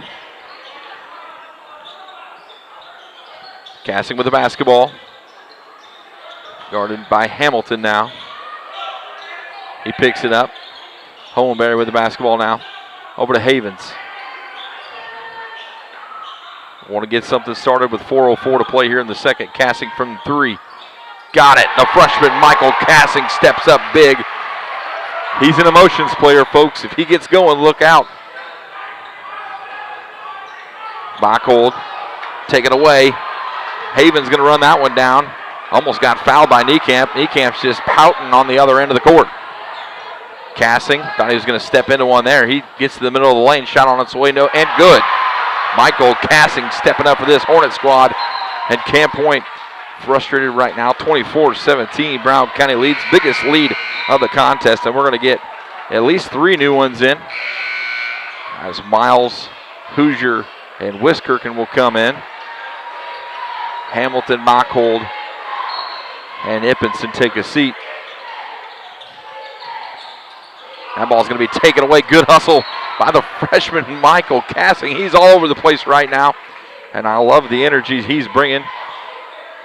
Cassing with the basketball. Guarded by Hamilton now. He picks it up. Hohenberry with the basketball now. Over to Havens. Want to get something started with 4:04 to play here in the second. Cassing from three. Got it. The freshman Michael Cassing steps up big. He's an emotions player, folks. If he gets going, look out. Bachhold. Take it away. Havens going to run that one down. Almost got fouled by Niekamp. Niekamp's just pouting on the other end of the court. Cassing. Thought he was going to step into one there. He gets to the middle of the lane. Shot on its way. No, and good. Michael Cassing stepping up for this Hornet squad. And Camp Point frustrated right now. 24-17. Brown County leads. Biggest lead of the contest. And we're going to get at least 3 new ones in. As Miles, Hoosier, and Wiskirchen will come in. Hamilton, Mockhold, and Ippenson take a seat. That ball's going to be taken away. Good hustle by the freshman Michael Cassing. He's all over the place right now, and I love the energy he's bringing.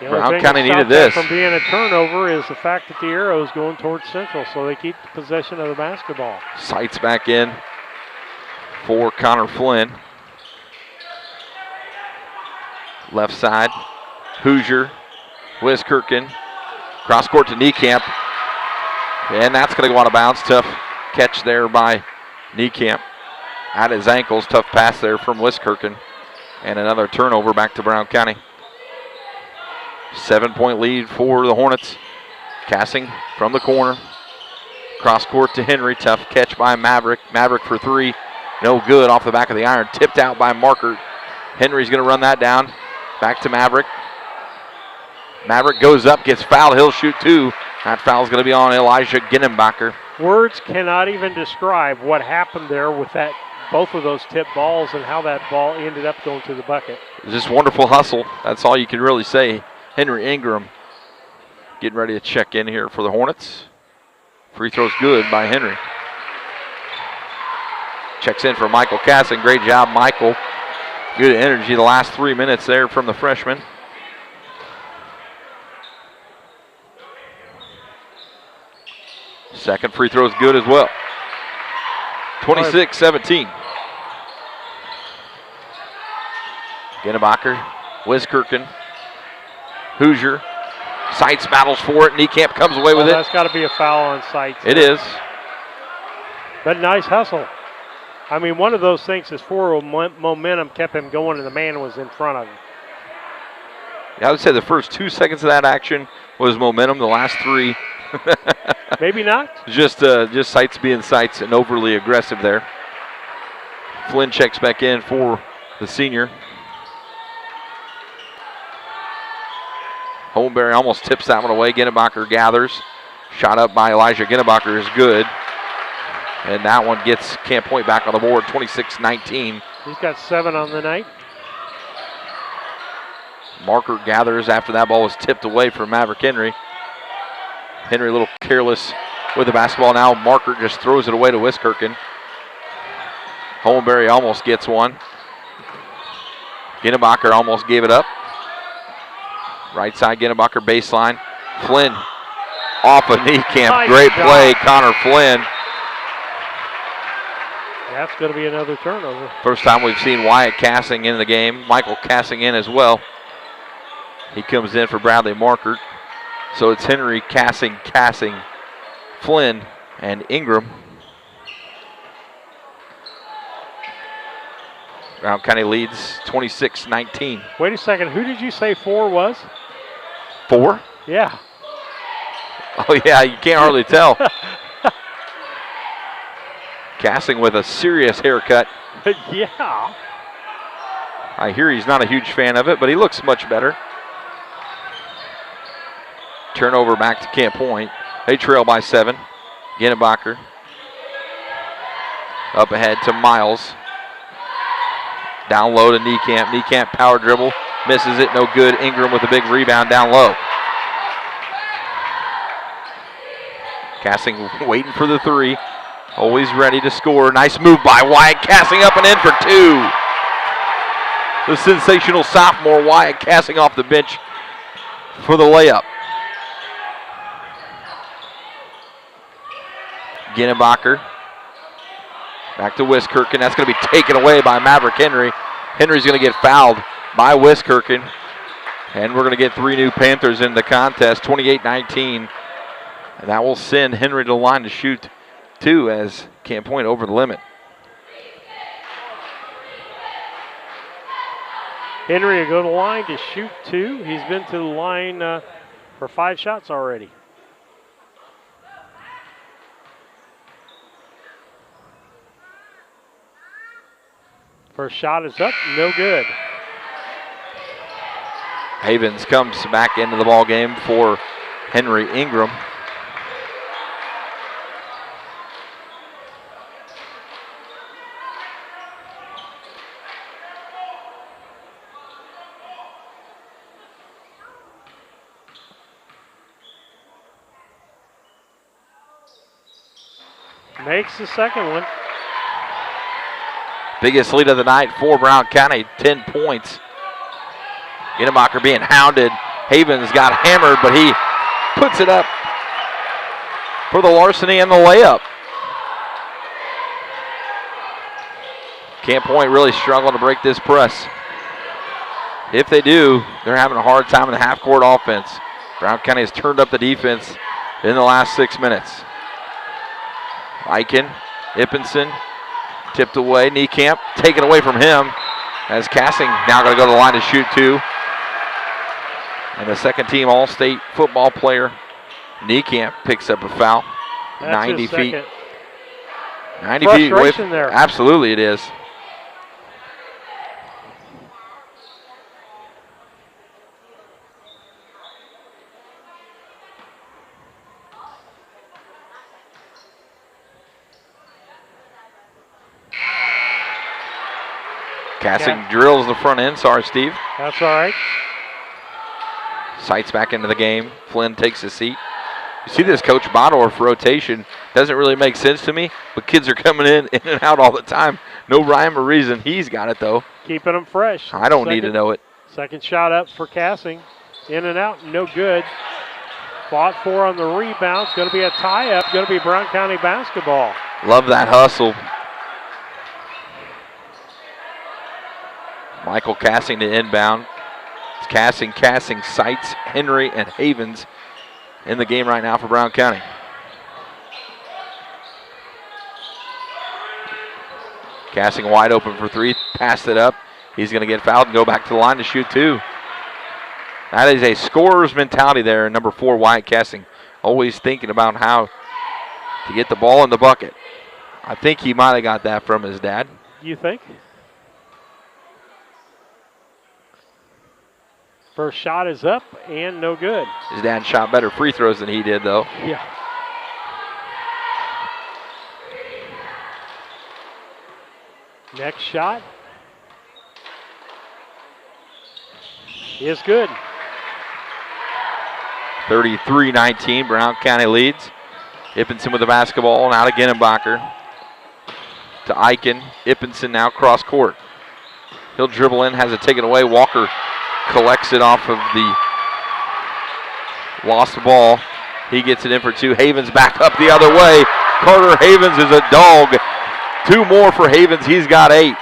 Brown County needed this. From being a turnover is the fact that the arrow is going towards Central, so they keep possession of the basketball. Sights back in for Connor Flynn. Left side, Hoosier, Wiskirchen, cross court to Niekamp, and that's going to go out of bounds. Tough catch there by Niekamp. At his ankles, tough pass there from Wiskirchen, and another turnover back to Brown County. 7-point lead for the Hornets. Cassing from the corner, cross court to Henry. Tough catch by Maverick. Maverick for 3, no good. Off the back of the iron, tipped out by Marker. Henry's going to run that down. Back to Maverick. Maverick goes up, gets fouled. He'll shoot 2. That foul's going to be on Elijah Ginnebacher. Words cannot even describe what happened there with that, both of those tip balls and how that ball ended up going to the bucket. Just wonderful hustle. That's all you can really say. Henry Ingram getting ready to check in here for the Hornets. Free throw's good by Henry. Checks in for Michael Cassing. Great job, Michael. Good energy the last 3 minutes there from the freshman. Second free throw is good as well. 26-17. Ginnebacher, Wiskirchen, Hoosier. Sights battles for it. Niekamp comes away with it. That's got to be a foul on Sights. It is. But nice hustle. I mean, one of those things is forward momentum kept him going, and the man was in front of him. I would say the first 2 seconds of that action was momentum. The last 3, maybe not. Just Sights being Sights and overly aggressive there. Flynn checks back in for the senior. Holmberry almost tips that one away. Ginnebacher gathers. Shot up by Elijah Ginnebacher is good. And that one gets Camp Point back on the board, 26-19. He's got 7 on the night. Marker gathers after that ball was tipped away from Maverick Henry. Henry a little careless with the basketball now. Marker just throws it away to Wiskirchen. Holmberry almost gets one. Ginnebacher almost gave it up. Right side, Ginnebacher baseline. Flynn off a knee camp. Nice Great job. play, Connor Flynn. That's going to be another turnover. First time we've seen Wyatt Cassing in the game. Michael Cassing in as well. He comes in for Bradley Markert. So it's Henry, Cassing, Flynn, and Ingram. Brown County leads 26-19. Wait a second. Who did you say 4 was? 4? Yeah. Oh, yeah, you can't hardly tell. Cassing with a serious haircut. Yeah. I hear he's not a huge fan of it, but he looks much better. Turnover back to Camp Point. They trail by 7. Ginnebacher up ahead to Miles. Down low to Niekamp. Niekamp power dribble. Misses it, no good. Ingram with a big rebound down low. Cassing waiting for the 3. Always ready to score. Nice move by Wyatt Cassing up and in for 2. The sensational sophomore Wyatt Cassing off the bench for the layup. Ginnebacher back to Wiskirchen. That's going to be taken away by Maverick Henry. Henry's going to get fouled by Wiskirchen. And we're going to get 3 new Panthers in the contest, 28-19. And that will send Henry to the line to shoot 2 as Camp Point over the limit. Henry will go to the line to shoot 2. He's been to the line for 5 shots already. First shot is up, no good. Havens comes back into the ball game for Henry Ingram. Makes the second one. Biggest lead of the night for Brown County, 10 points. Ginnebacher being hounded. Havens got hammered, but he puts it up for the larceny and the layup. Camp Point really struggling to break this press. If they do, they're having a hard time in the half-court offense. Brown County has turned up the defense in the last 6 minutes. Eichen, Ippenson, tipped away. Niekamp taken away from him as Cassing now going to go to the line to shoot 2. And the second team All-State football player, Niekamp, picks up a foul. That's 90 feet. Second. 90 feet away from there. Absolutely it is. Cassing drills the front end. Sorry, Steve. That's all right. Sights back into the game. Flynn takes a seat. You see this Coach Bodorf rotation. Doesn't really make sense to me, but kids are coming in and out all the time. No rhyme or reason. He's got it, though. Keeping them fresh. I don't need to know it. Second shot up for Cassing. In and out, no good. Fought for on the rebound. It's going to be a tie-up. Going to be Brown County basketball. Love that hustle. Michael Cassing to inbound. It's Cassing, Sights, Henry, and Havens in the game right now for Brown County. Cassing wide open for 3, passed it up. He's going to get fouled and go back to the line to shoot 2. That is a scorer's mentality there. Number 4, Wyatt Cassing, always thinking about how to get the ball in the bucket. I think he might have got that from his dad. You think? First shot is up and no good. His dad shot better free throws than he did, though. Yeah. Next shot is good. 33-19, Brown County leads. Ippenson with the basketball, now to Ginnenbacher. To Eichen. Ippenson now cross court. He'll dribble in, has it taken away. Walker collects it off of the lost ball. He gets it in for two. Havens back up the other way. Carter Havens is a dog. 2 more for Havens. He's got 8.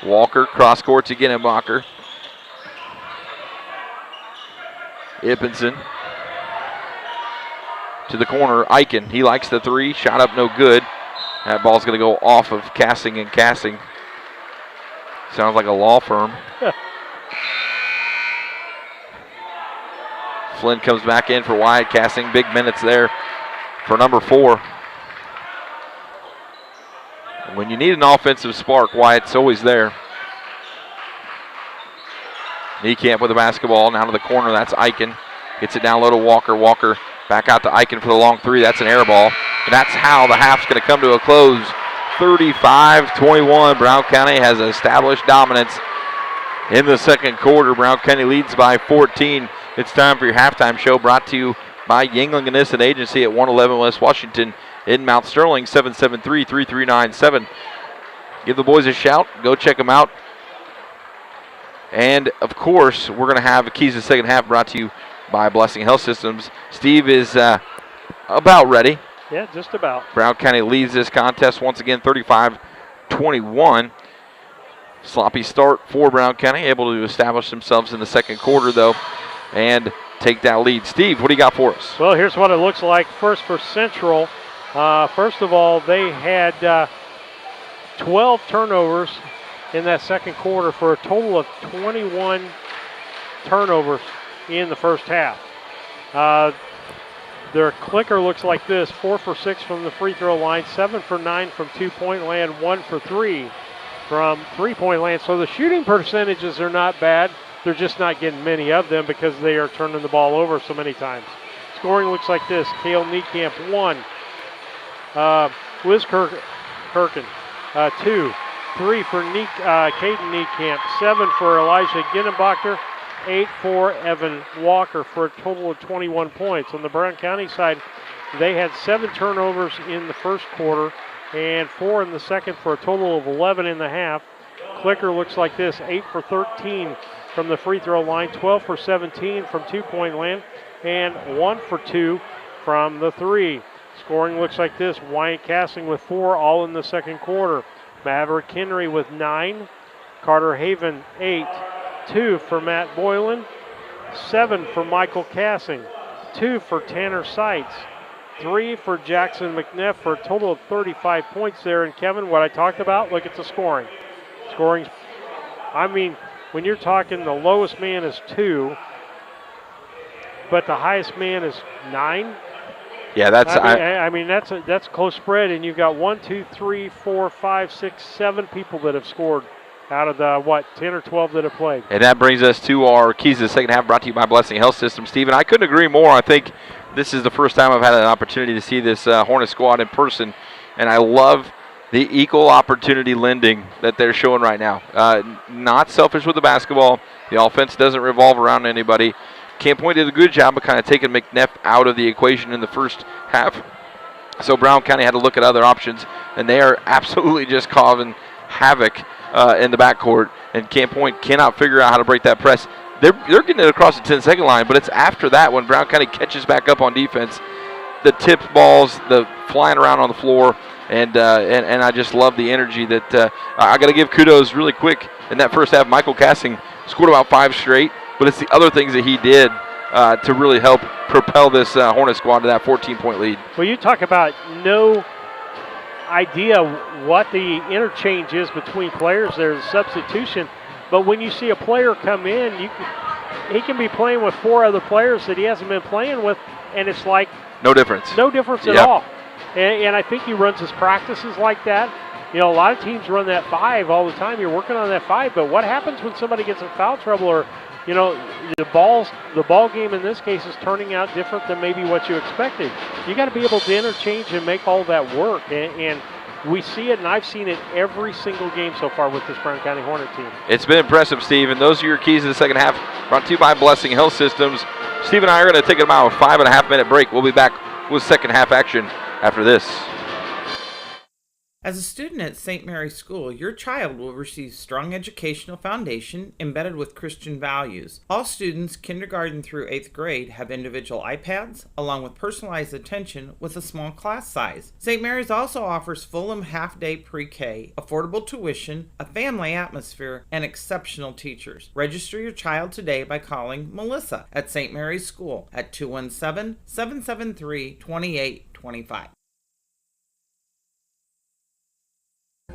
Walker cross court to Ginnenbacher. Ippenson to the corner. Eichen, he likes the 3. Shot up, no good. That ball's going to go off of Casting and Casting. Sounds like a law firm. Flynn comes back in for Wyatt Casting. Big minutes there for number 4. When you need an offensive spark, Wyatt's always there. Niekamp with the basketball. Now to the corner. That's Eichen. Gets it down low to Walker. Walker back out to Eichen for the long 3. That's an air ball. And that's how the half's going to come to a close. 35-21. Brown County has established dominance in the second quarter. Brown County leads by 14. It's time for your halftime show, brought to you by Yingling and Nissen Agency at 111 West Washington in Mount Sterling, 773-3397. Give the boys a shout. Go check them out. And, of course, we're going to have Keys to the Second Half brought to you by Blessing Health Systems. Steve is about ready. Yeah, just about. Brown County leads this contest once again, 35-21. Sloppy start for Brown County, able to establish themselves in the second quarter, though, and take that lead. Steve, what do you got for us? Well, here's what it looks like. First for Central. First of all, they had 12 turnovers in that second quarter for a total of 21 turnovers in the first half. Their clicker looks like this: 4 for 6 from the free throw line, 7 for 9 from 2-point land, 1 for 3 from 3-point land. So the shooting percentages are not bad. They're just not getting many of them because they are turning the ball over so many times. Scoring looks like this: Cale Niekamp 1, Liz Kirkin 2, 3 for Caden Niekamp, 7 for Elijah Ginnenbacher, 8 for Evan Walker, for a total of 21 points. On the Brown County side, they had 7 turnovers in the first quarter and 4 in the second, for a total of 11 in the half. Clicker looks like this: 8 for 13 from the free throw line, 12 for 17 from 2-point land, and 1 for 2 from the 3. Scoring looks like this: Wyatt Casting with 4, all in the second quarter. Maverick Henry with 9, Carter Haven 8, 2 for Matt Boylan, 7 for Michael Casting, 2 for Tanner Seitz, 3 for Jackson McNeff, for a total of 35 points there. And Kevin, what I talked about, look at the scoring. Scoring, I mean, when you're talking the lowest man is 2, but the highest man is 9. Yeah, that's. I mean that's a close spread, and you've got 1, 2, 3, 4, 5, 6, 7 people that have scored out of the 10 or 12 that have played. And that brings us to our Keys to the Second Half, brought to you by Blessing Health System. Stephen, I couldn't agree more. I think this is the first time I've had an opportunity to see this Hornet squad in person, and I love the equal opportunity lending that they're showing right now. Not selfish with the basketball. The offense doesn't revolve around anybody. Camp Point did a good job of kind of taking McNeff out of the equation in the first half. So Brown County had to look at other options, and they are absolutely just causing havoc in the backcourt. And Camp Point cannot figure out how to break that press. They're getting it across the 10-second line, but it's after that when Brown County catches back up on defense. The tip balls, the flying around on the floor, and I just love the energy that I got to give kudos really quick. In that first half, Michael Casting scored about 5 straight. But it's the other things that he did to really help propel this Hornet squad to that 14-point lead. Well, you talk about no idea what the interchange is between players. There's substitution. But when you see a player come in, he can be playing with 4 other players that he hasn't been playing with, and it's like no difference. No difference at all. And I think he runs his practices like that. a lot of teams run that 5 all the time. You're working on that 5, but what happens when somebody gets in foul trouble, or the ball game in this case is turning out different than maybe what you expected? You got to be able to interchange and make all that work, and we see it, and I've seen it every single game so far with this Brown County Hornet team. It's been impressive, Steve, and those are your keys to the second half, brought to you by Blessing Health Systems. Steve and I are going to take about a 5.5-minute break. We'll be back with second half action after this. As a student at St. Mary's School, your child will receive strong educational foundation embedded with Christian values. All students, kindergarten through 8th grade, have individual iPads, along with personalized attention with a small class size. St. Mary's also offers Fulham half-day pre-K, affordable tuition, a family atmosphere, and exceptional teachers. Register your child today by calling Melissa at St. Mary's School at 217-773-2825.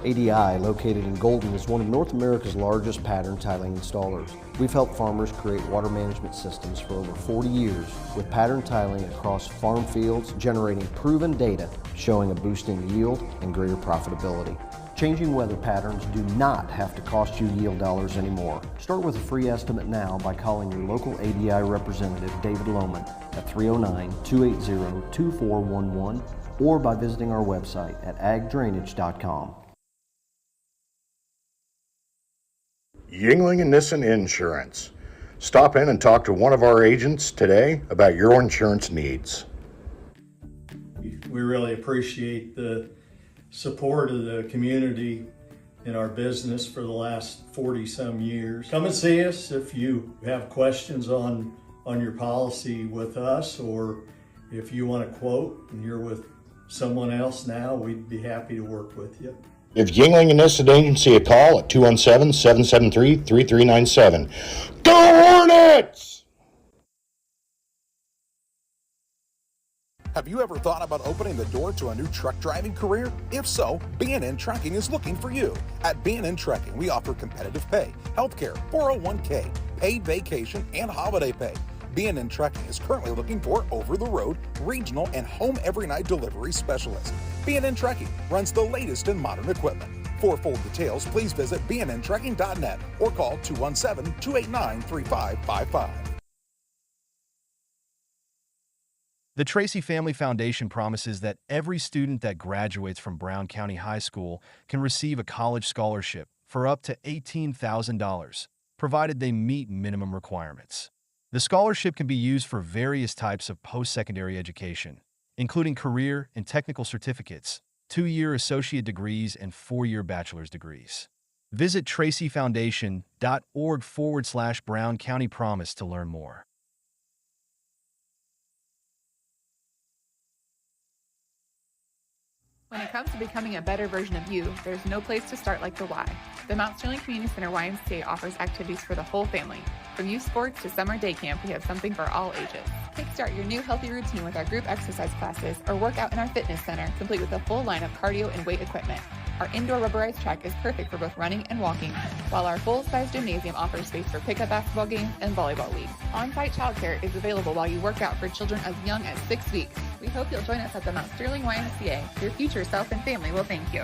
ADI, located in Golden, is one of North America's largest pattern tiling installers. We've helped farmers create water management systems for over 40 years with pattern tiling across farm fields, generating proven data showing a boost in yield and greater profitability. Changing weather patterns do not have to cost you yield dollars anymore. Start with a free estimate now by calling your local ADI representative, David Lohman, at 309-280-2411 or by visiting our website at agdrainage.com. Yingling and Nissen Insurance. Stop in and talk to one of our agents today about your insurance needs. We really appreciate the support of the community in our business for the last 40-some years. Come and see us if you have questions on your policy with us, or if you want a quote and you're with someone else now, we'd be happy to work with you. Give Yingling and Nissen Agency a call at 217-773-3397. Go Hornets! Have you ever thought about opening the door to a new truck driving career? If so, B&N Trucking is looking for you. At B&N Trucking, we offer competitive pay, healthcare, 401k, paid vacation, and holiday pay. B&N Trucking is currently looking for over-the-road, regional, and home every-night delivery specialists. B&N Trucking runs the latest in modern equipment. For full details, please visit bnntrucking.net or call 217-289-3555. The Tracy Family Foundation promises that every student that graduates from Brown County High School can receive a college scholarship for up to $18,000, provided they meet minimum requirements. The scholarship can be used for various types of post-secondary education, including career and technical certificates, 2-year associate degrees, and 4-year bachelor's degrees. Visit tracyfoundation.org/Brown County Promise to learn more. When it comes to becoming a better version of you, there's no place to start like the Y. The Mount Sterling Community Center YMCA offers activities for the whole family. From youth sports to summer day camp, we have something for all ages. Kickstart your new healthy routine with our group exercise classes or work out in our fitness center, complete with a full line of cardio and weight equipment. Our indoor rubberized track is perfect for both running and walking, while our full-size gymnasium offers space for pickup basketball games and volleyball leagues. On-site childcare is available while you work out for children as young as 6 weeks. We hope you'll join us at the Mount Sterling YMCA. Your future self and family will thank you.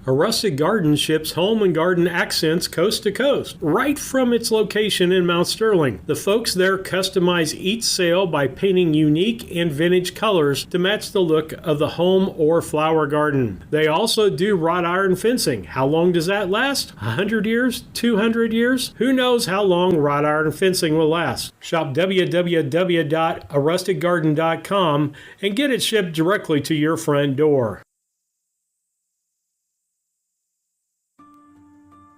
A Rustic Garden ships home and garden accents coast to coast, right from its location in Mount Sterling. The folks there customize each sail by painting unique and vintage colors to match the look of the home or flower garden. They also do wrought iron fencing. How long does that last? 100 years? 200 years? Who knows how long wrought iron fencing will last? Shop www.arusticgarden.com and get it shipped directly to your front door.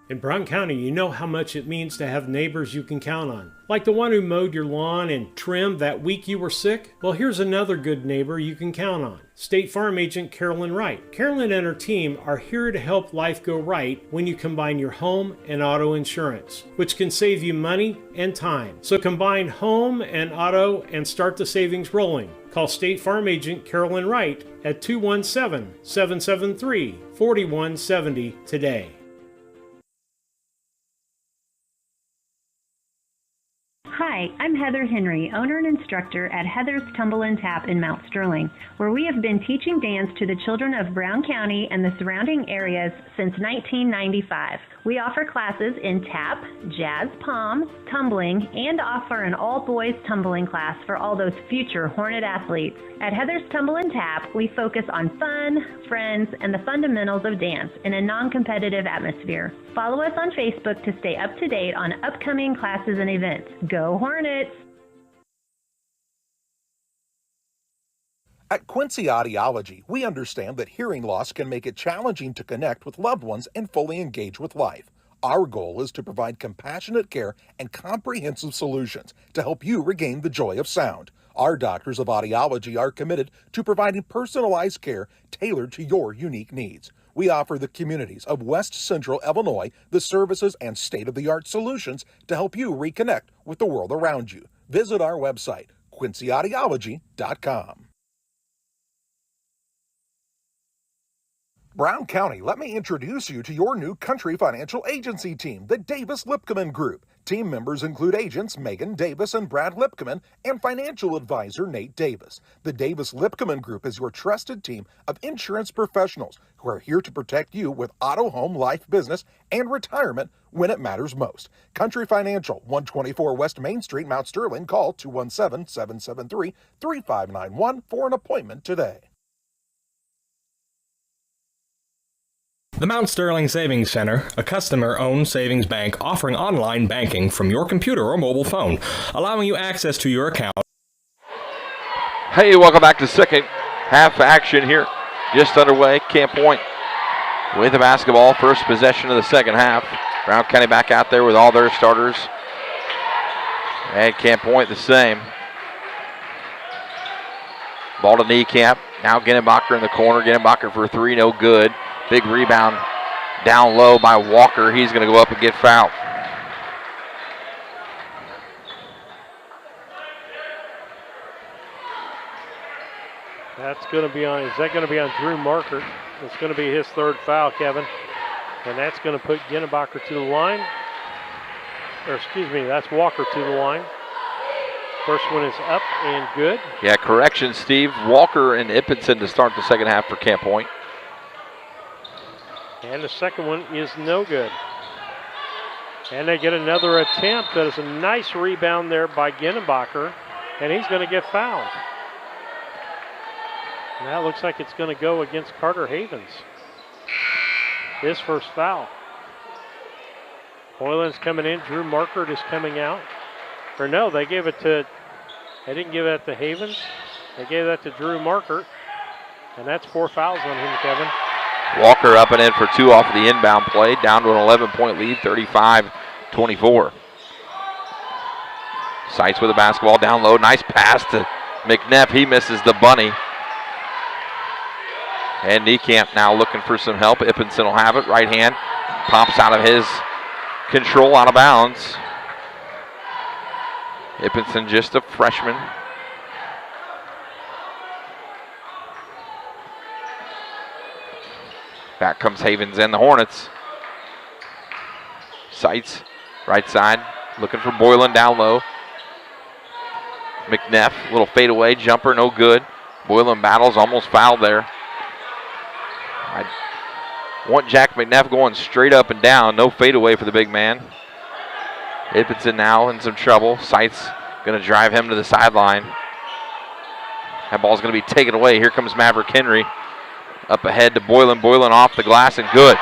In Brown County, you know how much it means to have neighbors you can count on. Like the one who mowed your lawn and trimmed that week you were sick? Well, here's another good neighbor you can count on. State Farm Agent Carolyn Wright. Carolyn and her team are here to help life go right when you combine your home and auto insurance, which can save you money and time. So combine home and auto and start the savings rolling. Call State Farm Agent Carolyn Wright at 217-773-4170 today. Hi, Hi, I'm Heather Henry, owner and instructor at Heather's Tumble and Tap in Mount Sterling, where we have been teaching dance to the children of Brown County and the surrounding areas since 1995. We offer classes in tap, jazz palm, tumbling, and offer an all-boys tumbling class for all those future Hornet athletes. At Heather's Tumble and Tap, we focus on fun, friends, and the fundamentals of dance in a non-competitive atmosphere. Follow us on Facebook to stay up to date on upcoming classes and events. Go Hornets! At Quincy Audiology, we understand that hearing loss can make it challenging to connect with loved ones and fully engage with life. Our goal is to provide compassionate care and comprehensive solutions to help you regain the joy of sound. Our doctors of audiology are committed to providing personalized care tailored to your unique needs. We offer the communities of West Central Illinois the services and state-of-the-art solutions to help you reconnect with the world around you. Visit our website, quincyaudiology.com. Brown County, let me introduce you to your new Country Financial Agency team, the Davis Lipkeman Group. Team members include agents Megan Davis and Brad Lipkeman and financial advisor Nate Davis. The Davis Lipkeman Group is your trusted team of insurance professionals who are here to protect you with auto, home, life, business, and retirement when it matters most. Country Financial, 124 West Main Street, Mount Sterling. Call 217-773-3591 for an appointment today. The Mount Sterling Savings Center, a customer-owned savings bank offering online banking from your computer or mobile phone, allowing you access to your account. Hey, welcome back to second half action here. Just underway. Camp Point with the basketball. First possession of the second half. Brown County back out there with all their starters. And Camp Point the same. Ball to Niekamp. Now Gennebacher in the corner. Gennebacher for three, no good. Big rebound down low by Walker. He's going to go up and get fouled. That's going to be on, is that going to be on Drew Marker? It's going to be his third foul, Kevin. And that's going to put Gennebacher to the line. Or excuse me, that's Walker to the line. First one is up and good. Yeah, correction, Steve. Walker and Ippenson to start the second half for Camp Point. And the second one is no good. And they get another attempt. That is a nice rebound there by Gennebacher. And he's going to get fouled. And that looks like it's going to go against Carter Havens. His first foul. Boylan's coming in. Drew Markert is coming out. Or no, they gave it to, they didn't give that to Havens. They gave that to Drew Markert. And that's 4 fouls on him, Kevin. Walker up and in for two off of the inbound play, down to an 11-point lead, 35-24. Seitz with the basketball down low. Nice pass to McNeff. He misses the bunny. And Niekamp now looking for some help. Ippenson will have it. Right hand pops out of his control, out of bounds. Ippenson just a freshman. Back comes Havens and the Hornets. Seitz, right side, looking for Boylan down low. McNeff, little fadeaway jumper, no good. Boylan battles, almost fouled there. I want Jack McNeff going straight up and down, no fadeaway for the big man. Ippenson now in some trouble. Seitz going to drive him to the sideline. That ball's going to be taken away. Here comes Maverick Henry. Up ahead to Boylan. Boylan off the glass and good.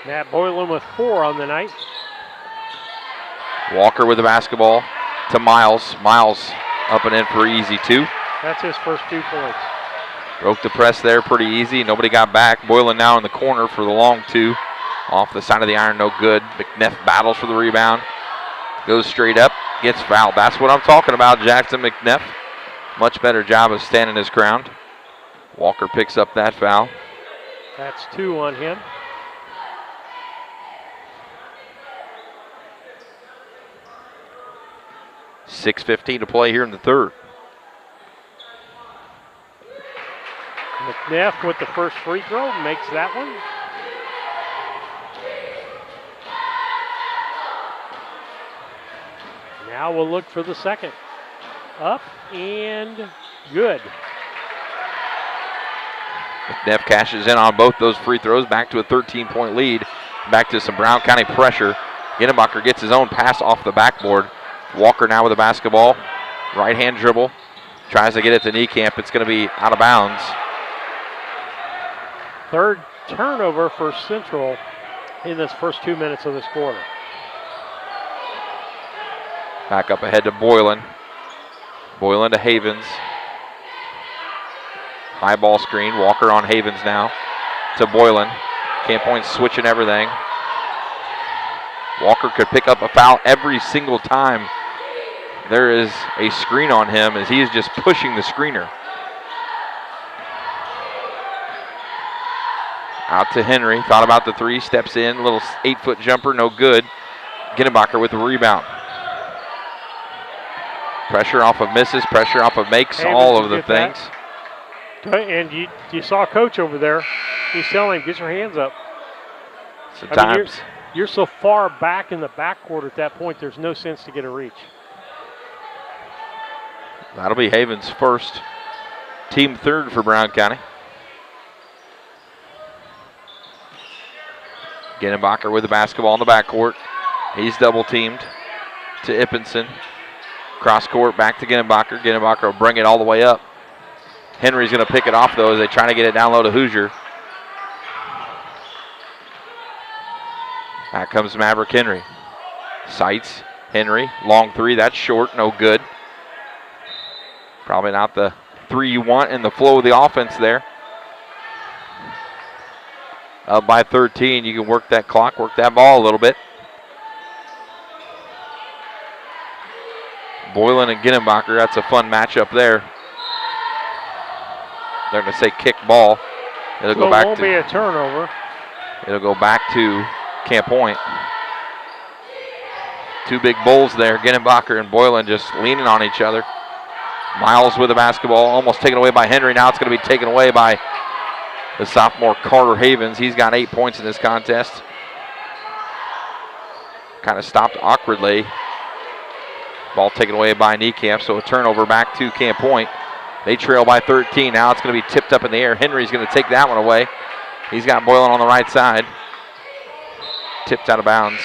Matt Boylan with 4 on the night. Walker with the basketball to Miles. Miles up and in for easy 2. That's his first 2 points. Broke the press there pretty easy. Nobody got back. Boylan now in the corner for the long 2. Off the side of the iron, no good. McNeff battles for the rebound. Goes straight up, gets fouled. That's what I'm talking about, Jackson McNeff. Much better job of standing his ground. Walker picks up that foul. That's 2 on him. .6:15 to play here in the third. McNeff with the first free throw, makes that one. Now we'll look for the second. Up and good. McNeff cashes in on both those free throws, back to a 13-point lead, back to some Brown County pressure. Ginnebacher gets his own pass off the backboard. Walker now with the basketball. Right-hand dribble. Tries to get it to Niekamp. It's going to be out of bounds. Third turnover for Central in this first 2 minutes of this quarter. Back up ahead to Boylan. Boylan to Havens. High ball screen. Walker on Havens now to Boylan. Camp Point switching everything. Walker could pick up a foul every single time there is a screen on him, as he is just pushing the screener. Out to Henry. Thought about the three. Steps in. Little 8-foot jumper. No good. Ginnebacher with the rebound. Pressure off of misses. Pressure off of makes. Havens all of the things. And you saw Coach over there. He's telling him, get your hands up. Sometimes. You're so far back in the backcourt at that point, there's no sense to get a reach. That'll be Havens' first. Team third for Brown County. Ginnebacher with the basketball in the backcourt. He's double teamed to Ippenson. Cross court back to Ginnebacher. Ginnebacher will bring it all the way up. Henry's going to pick it off though as they try to get it down low to Hoosier. Back comes Maverick Henry. Sights Henry. Long three. That's short. No good. Probably not the three you want in the flow of the offense there. Up by 13. You can work that clock, work that ball a little bit. Boylan and Ginnebacher. That's a fun matchup there. They're going to say kick ball. It'll go back won't be a turnover. It'll go back to Camp Point. Two big bulls there. Ginnebacher and Boylan just leaning on each other. Miles with the basketball, almost taken away by Henry. Now it's going to be taken away by the sophomore Carter Havens. He's got 8 points in this contest. Kind of stopped awkwardly. Ball taken away by Niekamp, so a turnover back to Camp Point. They trail by 13. Now it's going to be tipped up in the air. Henry's going to take that one away. He's got Boylan on the right side. Tipped out of bounds.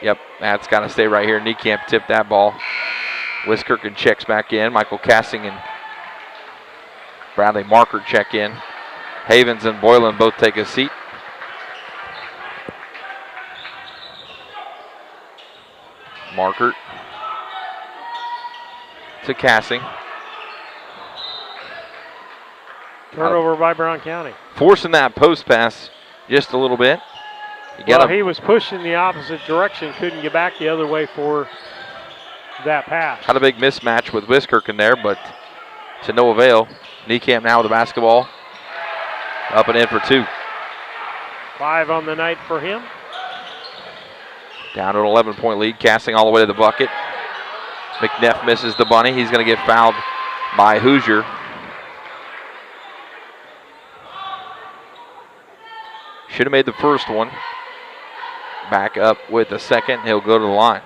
Yep, that's got to stay right here. Niekamp tipped that ball. Wiskirchen checks back in. Michael Cassing and Bradley Marker check in. Havens and Boylan both take a seat. Markert to Cassing. Turnover by Brown County. Forcing that post pass just a little bit. He was pushing the opposite direction, couldn't get back the other way for that pass. Had a big mismatch with Wiskirchen there, but to no avail. Niekamp now with the basketball. Up and in for two. 5 on the night for him. Down to an 11-point lead, Cassing all the way to the bucket. McNeff misses the bunny. He's going to get fouled by Hoosier. Should have made the first one. Back up with the second. He'll go to the line.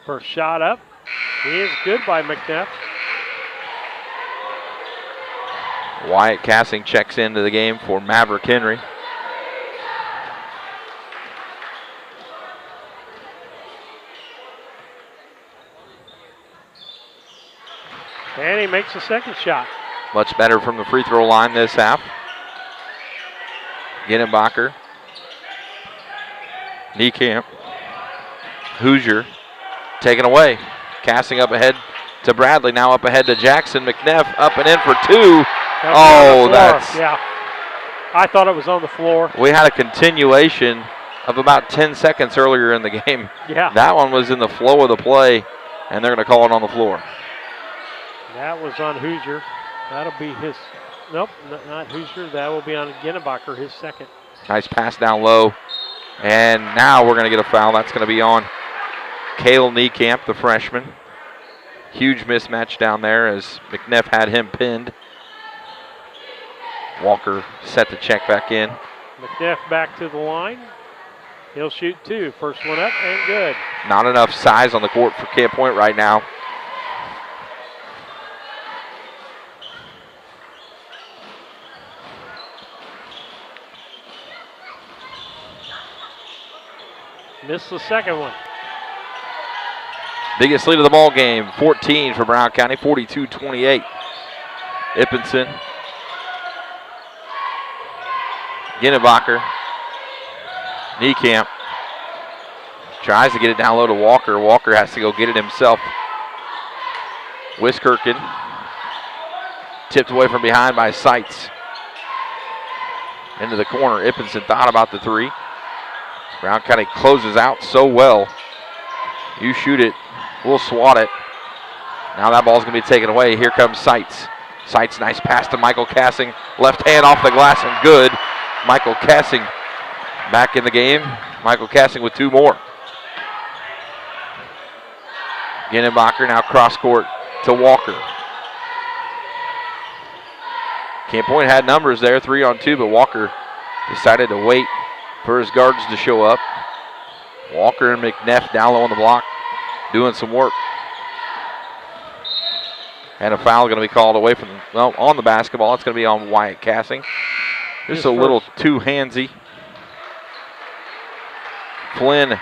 First shot up. He is good by McNeff. Wyatt Cassing checks into the game for Maverick Henry. And he makes the second shot. Much better from the free throw line this half. Ginnebacher. Niekamp. Hoosier taken away. Cassing up ahead to Bradley. Now up ahead to Jackson. McNeff up and in for two. Yeah. I thought it was on the floor. We had a continuation of about 10 seconds earlier in the game. Yeah. That one was in the flow of the play, and they're going to call it on the floor. That was on Hoosier. That'll be his, nope, not Hoosier. That will be on Ginnebacher, his second. Nice pass down low. And now we're going to get a foul. That's going to be on Cale Niekamp, the freshman. Huge mismatch down there as McNeff had him pinned. Walker set the check back in. McNeff back to the line. He'll shoot 2. First one up and good. Not enough size on the court for Camp Point right now. Missed the second one. Biggest lead of the ball game, 14 for Brown County, 42-28. Ippenson. Ginnebacher. Niekamp. Tries to get it down low to Walker. Walker has to go get it himself. Wiskirchen. Tipped away from behind by Seitz. Into the corner. Ippenson thought about the 3. Brown County closes out so well. You shoot it, we'll swat it. Now that ball's going to be taken away. Here comes Seitz. Seitz, nice pass to Michael Cassing. Left hand off the glass and good. Michael Cassing back in the game. Michael Cassing with 2 more. Ginnebacher now cross court to Walker. Camp Point had numbers there, 3-on-2, but Walker decided to wait for his guards to show up. Walker and McNeff down low on the block, doing some work. And a foul going to be called away from, well, on the basketball. It's going to be on Wyatt Cassing. Just a little too handsy. Flynn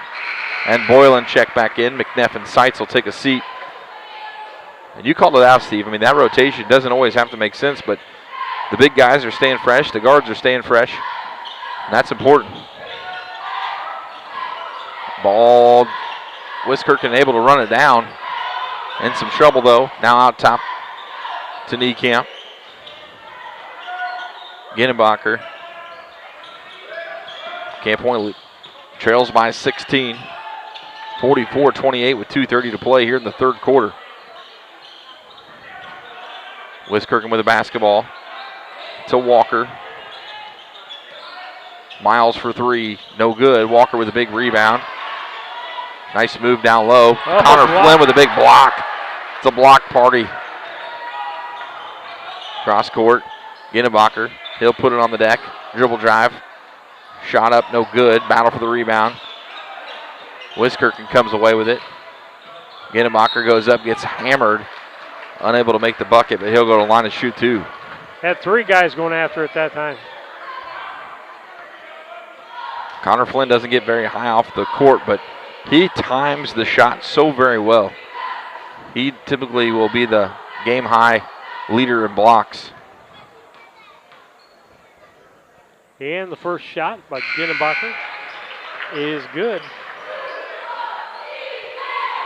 and Boylan check back in. McNeff and Seitz will take a seat. And you called it out, Steve. I mean, that rotation doesn't always have to make sense, but the big guys are staying fresh. The guards are staying fresh. And that's important. Ball, Wiskirchen able to run it down. In some trouble, though. Now out top to Niekamp. Ginnebacher. Camp Point trails by 16. 44-28 with 2:30 to play here in the third quarter. Wiskirchen with the basketball to Walker. Miles for 3, no good. Walker with a big rebound. Nice move down low. Connor Flynn with a big block. It's a block party. Cross court. Ginnebacher. He'll put it on the deck. Dribble drive. Shot up, no good. Battle for the rebound. Wiskirchen comes away with it. Ginnebacher goes up, gets hammered. Unable to make the bucket, but he'll go to the line and shoot 2. Had 3 guys going after it that time. Connor Flynn doesn't get very high off the court, but he times the shot so very well. He typically will be the game high leader in blocks. And the first shot by Ginnebacher is good.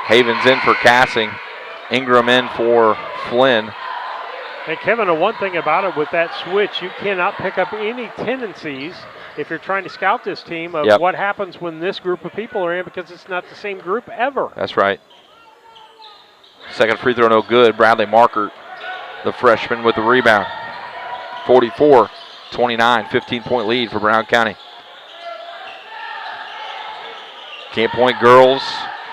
Havens in for Cassing. Ingram in for Flynn. And Kevin, the one thing about it with that switch, you cannot pick up any tendencies if you're trying to scout this team of what happens when this group of people are in, because it's not the same group ever. That's right. Second free throw, no good. Bradley Markert, the freshman, with the rebound. 44-29, 15-point lead for Brown County. Camp Point girls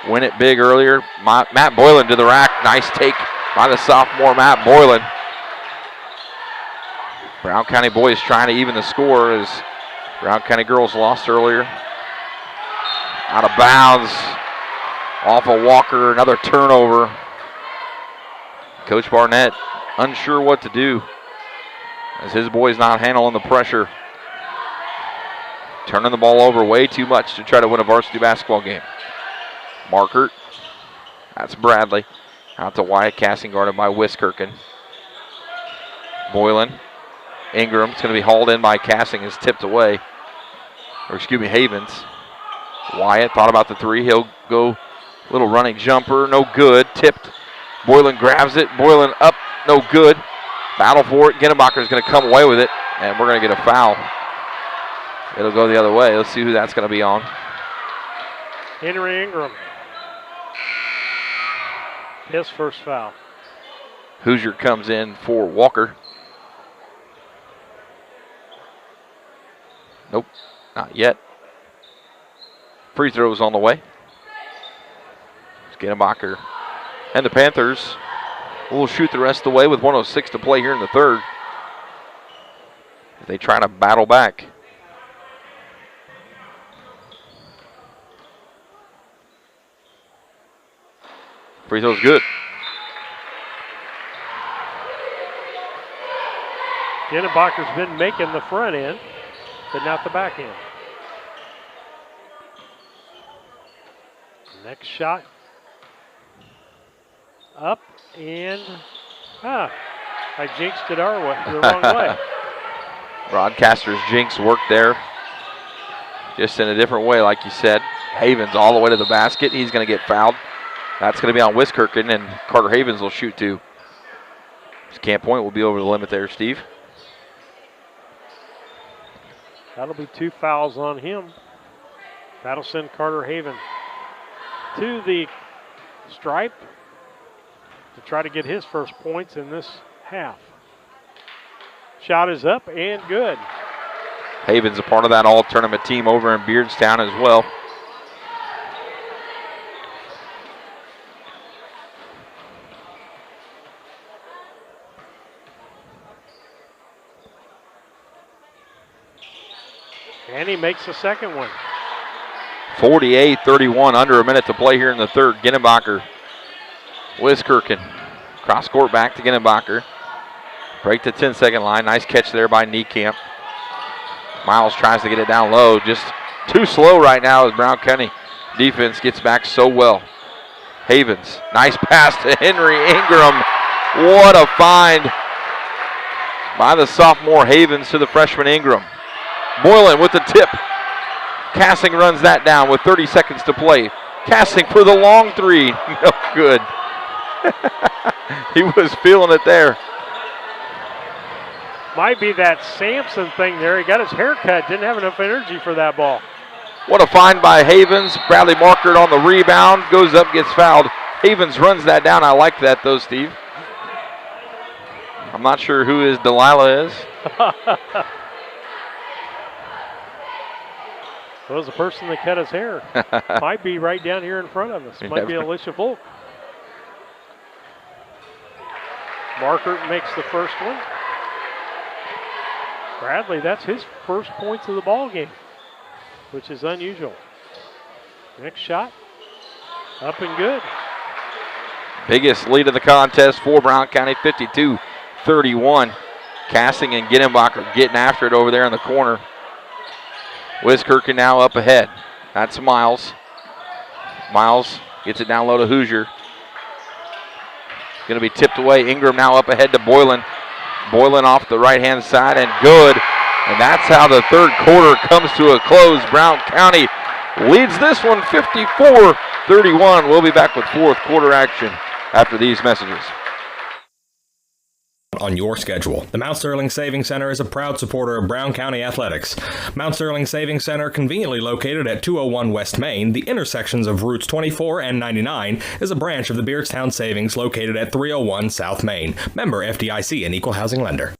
win it big earlier. Matt Boylan to the rack. Nice take by the sophomore Matt Boylan. Brown County boys trying to even the score as Brown County girls lost earlier. Out of bounds. Off of Walker, another turnover. Coach Barnett unsure what to do as his boys not handling the pressure. Turning the ball over way too much to try to win a varsity basketball game. Markert, that's Bradley. Out to Wyatt, Cassing guarded by Wiskirchen. Boylan, Ingram's going to be hauled in by Cassing, is tipped away. Or excuse me, Havens. Wyatt thought about the 3. He'll go little running jumper, no good. Tipped. Boylan grabs it. Boylan up, no good. Battle for it. Ginnebacher is going to come away with it, and we're going to get a foul. It'll go the other way. Let's see who that's going to be on. Henry Ingram. His first foul. Hoosier comes in for Walker. Nope, not yet. Free throws on the way. Ginnebacher and the Panthers will shoot the rest of the way with 1:06 to play here in the third. They try to battle back. Free throw's good. Ginnenbacher's been making the front end, but not the back end. Next shot. Up and, I jinxed it the wrong way. Broadcaster's jinx worked there. Just in a different way, like you said. Havens all the way to the basket. He's going to get fouled. That's going to be on Wiskirchen, and Carter Havens will shoot two. Camp Point will be over the limit there, Steve. That'll be 2 fouls on him. That'll send Carter Haven to the stripe to try to get his first points in this half. Shot is up and good. Havens a part of that all-tournament team over in Beardstown as well. And he makes the second one. 48-31, under a minute to play here in the third. Ginnenbacher, Wiskirchen, cross court back to Ginnenbacher. Break the 10-second line. Nice catch there by Niekamp. Miles tries to get it down low. Just too slow right now as Brown County defense gets back so well. Havens, nice pass to Henry Ingram. What a find by the sophomore Havens to the freshman Ingram. Boylan with the tip. Cassing runs that down with 30 seconds to play. Cassing for the long three. No good. He was feeling it there. Might be that Sampson thing there. He got his hair cut. Didn't have enough energy for that ball. What a find by Havens. Bradley Markert on the rebound. Goes up, gets fouled. Havens runs that down. I like that though, Steve. I'm not sure who his Delilah is. It was the person that cut his hair. Might be right down here in front of us. Might be Alicia Volk. Markert makes the first one. Bradley, that's his first points of the ball game, which is unusual. Next shot, up and good. Biggest lead of the contest for Brown County, 52-31. Cassing and Ginnenbacher getting after it over there in the corner. Wiskirchen now up ahead. That's Miles. Miles gets it down low to Hoosier. Going to be tipped away. Ingram now up ahead to Boylan. Boylan off the right-hand side and good. And that's how the third quarter comes to a close. Brown County leads this one 54-31. We'll be back with fourth quarter action after these messages. On your schedule. The Mount Sterling Savings Center is a proud supporter of Brown County athletics. Mount Sterling Savings Center, conveniently located at 201 West Main, the intersections of routes 24 and 99, is a branch of the Beardstown Savings located at 301 South Main. Member FDIC and Equal Housing Lender.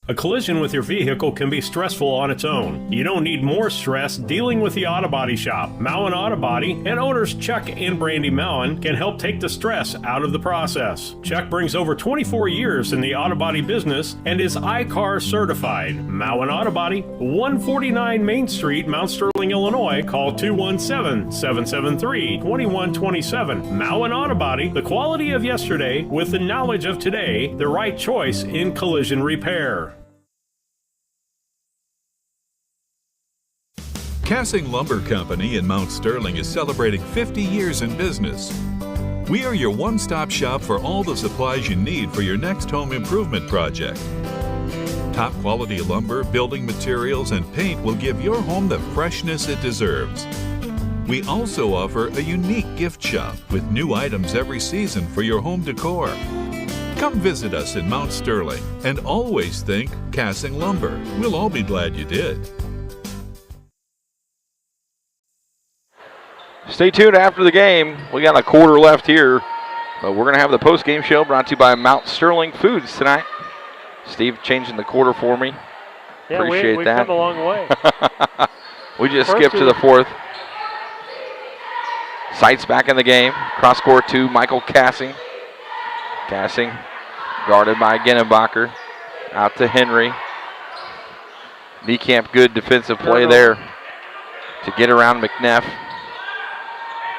A collision with your vehicle can be stressful on its own. You don't need more stress dealing with the Auto Body Shop. Mowen Auto Body and owners Chuck and Brandy Mowen can help take the stress out of the process. Chuck brings over 24 years in the auto body business and is I-CAR certified. Mowen Auto Body, 149 Main Street, Mount Sterling, Illinois. Call 217-773-2127. Mowen Auto Body, the quality of yesterday with the knowledge of today, the right choice in collision repair. Cassing Lumber Company in Mount Sterling is celebrating 50 years in business. We are your one-stop shop for all the supplies you need for your next home improvement project. Top quality lumber, building materials, and paint will give your home the freshness it deserves. We also offer a unique gift shop with new items every season for your home decor. Come visit us in Mount Sterling and always think Cassing Lumber. We'll all be glad you did. Stay tuned after the game. We got a quarter left here, but we're going to have the post-game show brought to you by Mount Sterling Foods tonight. Steve changing the quarter for me. Yeah, appreciate we've that. Come a long way. We just skipped to the fourth. Sights back in the game. Cross court to Michael Cassing. Cassing guarded by Ginnenbacher. Out to Henry. Niekamp, good defensive play there. to get around McNeff.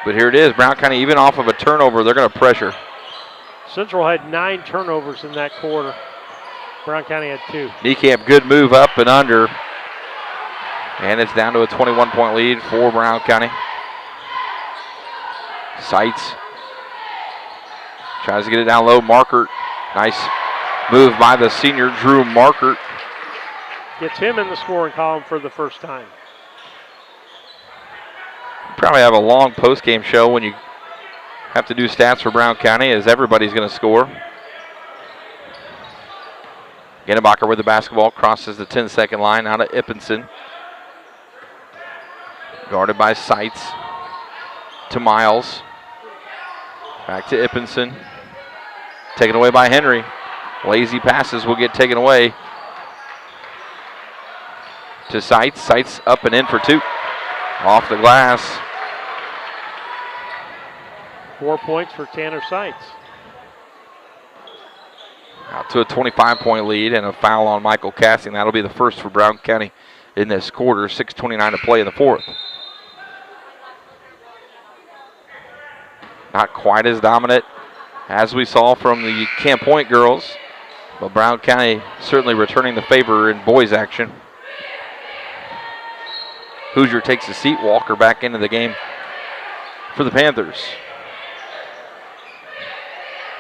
But here it is. Brown County, even off of a turnover, they're going to pressure. Central had 9 turnovers in that quarter. Brown County had 2. Niekamp, good move up and under. And it's down to a 21-point lead for Brown County. Seitz tries to get it down low. Markert, nice move by the senior Drew Markert. Gets him in the scoring column for the first time. Probably have a long post-game show when you have to do stats for Brown County, as everybody's going to score. Gennebacher with the basketball, crosses the 10-second line out of Ippenson. Guarded by Seitz to Miles. Back to Ippenson. Taken away by Henry. Lazy passes will get taken away to Seitz. Seitz up and in for 2. Off the glass. 4 points for Tanner Seitz. Out to a 25-point lead and a foul on Michael Casting. That'll be the first for Brown County in this quarter. 6:29 to play in the fourth. Not quite as dominant as we saw from the Camp Point girls, but Brown County certainly returning the favor in boys action. Hoosier takes a seat. Walker back into the game for the Panthers.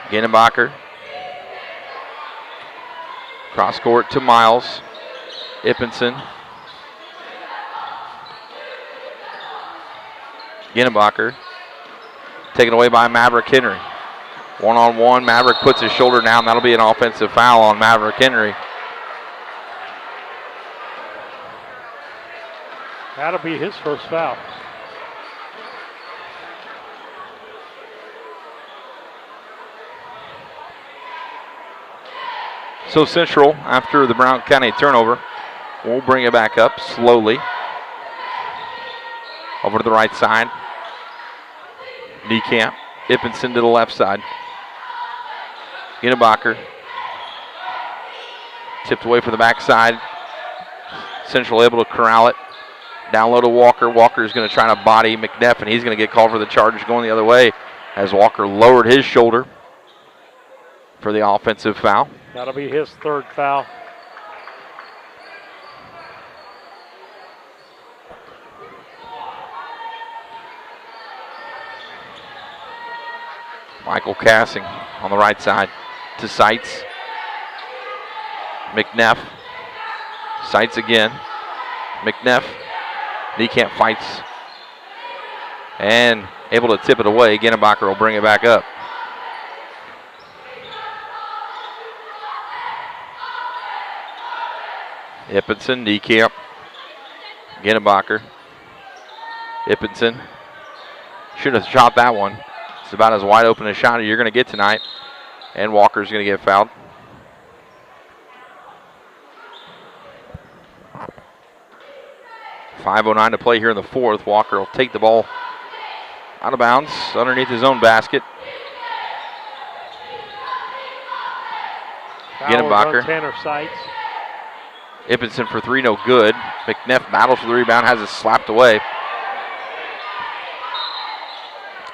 Gennebacher. Cross court to Miles. Ippenson. Gennebacher. Taken away by Maverick Henry. One-on-one, Maverick puts his shoulder down. That'll be an offensive foul on Maverick Henry. That'll be his first foul. So Central, after the Brown County turnover, will bring it back up slowly. Over to the right side. Niekamp. Ippenson to the left side. Gennebacher. Tipped away from the backside. Central able to corral it. Down low to Walker. Walker is going to try to body McNeff, and he's going to get called for the charge going the other way as Walker lowered his shoulder for the offensive foul. That'll be his third foul. Michael Cassing on the right side to Seitz. McNeff. Seitz again. McNeff. Niekamp fights. And able to tip it away. Gennebacher will bring it back up. Ippenson, Niekamp. Gennebacher. Ippenson. Should have shot that one. It's about as wide open a shot as you're going to get tonight. And Walker's going to get fouled. .509 to play here in the fourth. Walker will take the ball out of bounds underneath his own basket. Gennebacher. Tanner Seitz. Ippenson for 3, no good. McNeff battles for the rebound, has it slapped away.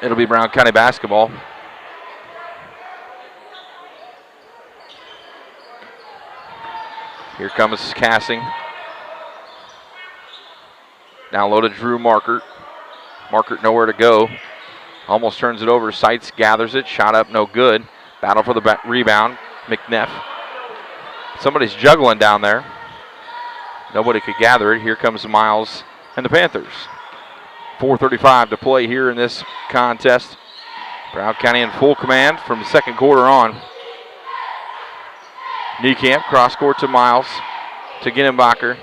It'll be Brown County basketball. Here comes Cassing. Down low to Drew Markert. Markert nowhere to go. Almost turns it over. Seitz gathers it. Shot up, no good. Battle for the rebound. McNeff. Somebody's juggling down there. Nobody could gather it. Here comes Miles and the Panthers. 4:35 to play here in this contest. Brown County in full command from the second quarter on. Niekamp, cross court to Miles, to Gennebacher.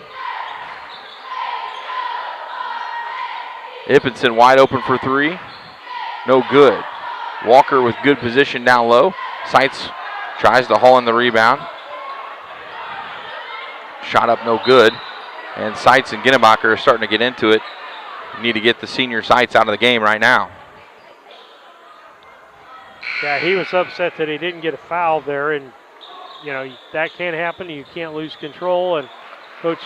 Ippenson wide open for 3. No good. Walker with good position down low. Seitz tries to haul in the rebound. Shot up, no good. And Seitz and Gennebacher are starting to get into it. You need to get the senior Seitz out of the game right now. Yeah, he was upset that he didn't get a foul there, and you know that can't happen. You can't lose control. And Coach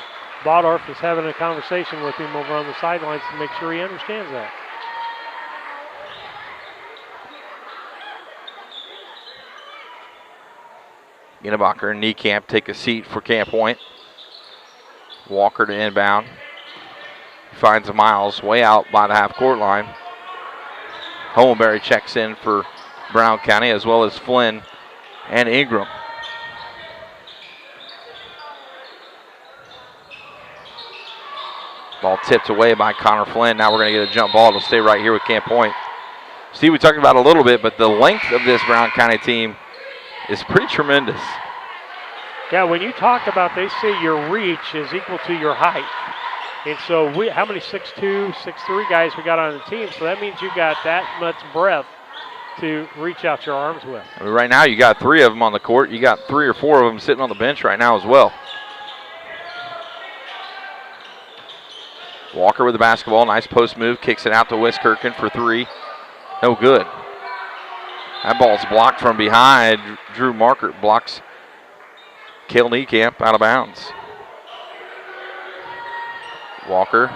Baldorf is having a conversation with him over on the sidelines to make sure he understands that. Ginnebacher and Niekamp take a seat for Camp Point. Walker to inbound. Finds Miles way out by the half-court line. Holmberry checks in for Brown County, as well as Flynn and Ingram. Ball tipped away by Connor Flynn. Now we're going to get a jump ball. It'll stay right here with Camp Point. Steve, we talked about it a little bit, but the length of this Brown County team is pretty tremendous. Yeah, when you talk about, they say your reach is equal to your height. And so how many 6'2", 6'3" guys we got on the team? So that means you got that much breadth to reach out your arms with. I mean, right now you got 3 of them on the court. You got 3 or 4 of them sitting on the bench right now as well. Walker with the basketball. Nice post move. Kicks it out to Wiskirchen for 3. No good. That ball's blocked from behind. Drew Markert blocks Cale Niekamp out of bounds. Walker.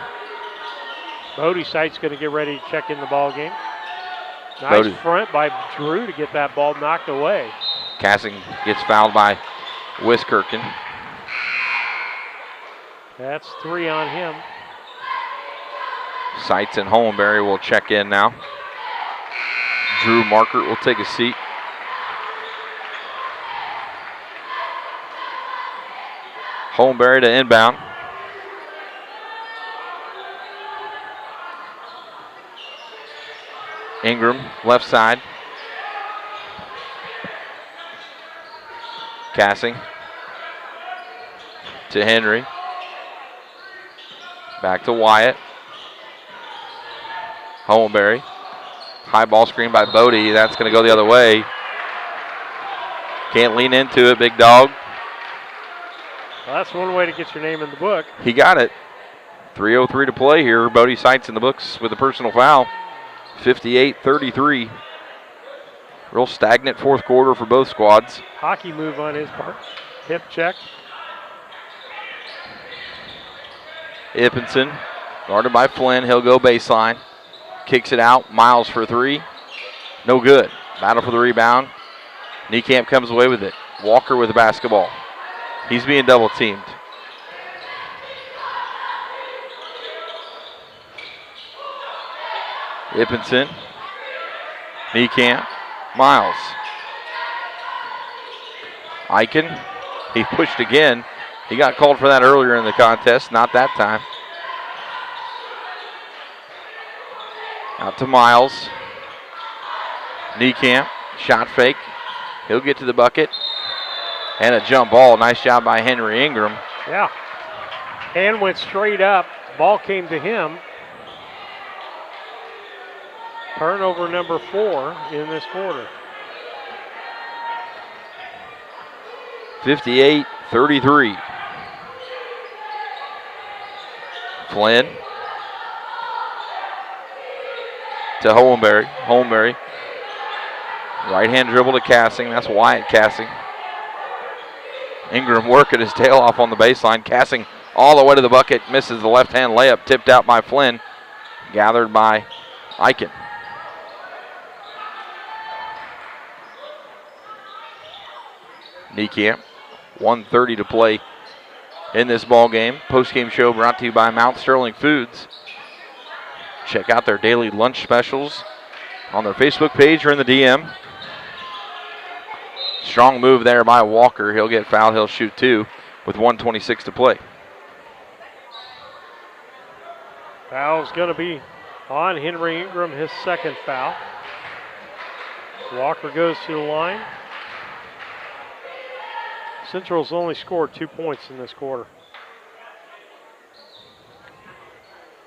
Bodie Sight's going to get ready to check in the ball game. Nice Bodie. Front by Drew to get that ball knocked away. Cassing gets fouled by Wiskirchen. That's 3 on him. Seitz and Holmberry will check in now. Drew Markert will take a seat. Holmberry to inbound. Ingram, left side. Cassing to Henry. Back to Wyatt. Holmberry. High ball screen by Bodie. That's going to go the other way. Can't lean into it, big dog. Well, that's one way to get your name in the book. He got it. 3:03 to play here. Bodie Seitz in the books with a personal foul. 58-33. Real stagnant fourth quarter for both squads. Hockey move on his part. Hip check. Ippinson, guarded by Flynn. He'll go baseline. Kicks it out. Miles for 3. No good. Battle for the rebound. Niekamp comes away with it. Walker with the basketball. He's being double teamed. Ippinson. Niekamp. Miles. Eichen. He pushed again. He got called for that earlier in the contest. Not that time. Out to Miles. Niekamp. Shot fake. He'll get to the bucket. And a jump ball. Nice job by Henry Ingram. Yeah. And went straight up. Ball came to him. Turnover number 4 in this quarter. 58-33. Flynn to Holmberry. Holmberry. Right hand dribble to Cassing. That's Wyatt Cassing. Ingram working his tail off on the baseline. Cassing all the way to the bucket. Misses the left hand layup. Tipped out by Flynn. Gathered by Eichen. Niekamp. 1:30 to play in this ball game. Post-game show brought to you by Mount Sterling Foods. Check out their daily lunch specials on their Facebook page or in the DM. Strong move there by Walker. He'll get fouled. He'll shoot 2 with 1:26 to play. Foul's going to be on Henry Ingram, his second foul. Walker goes to the line. Central's only scored 2 points in this quarter.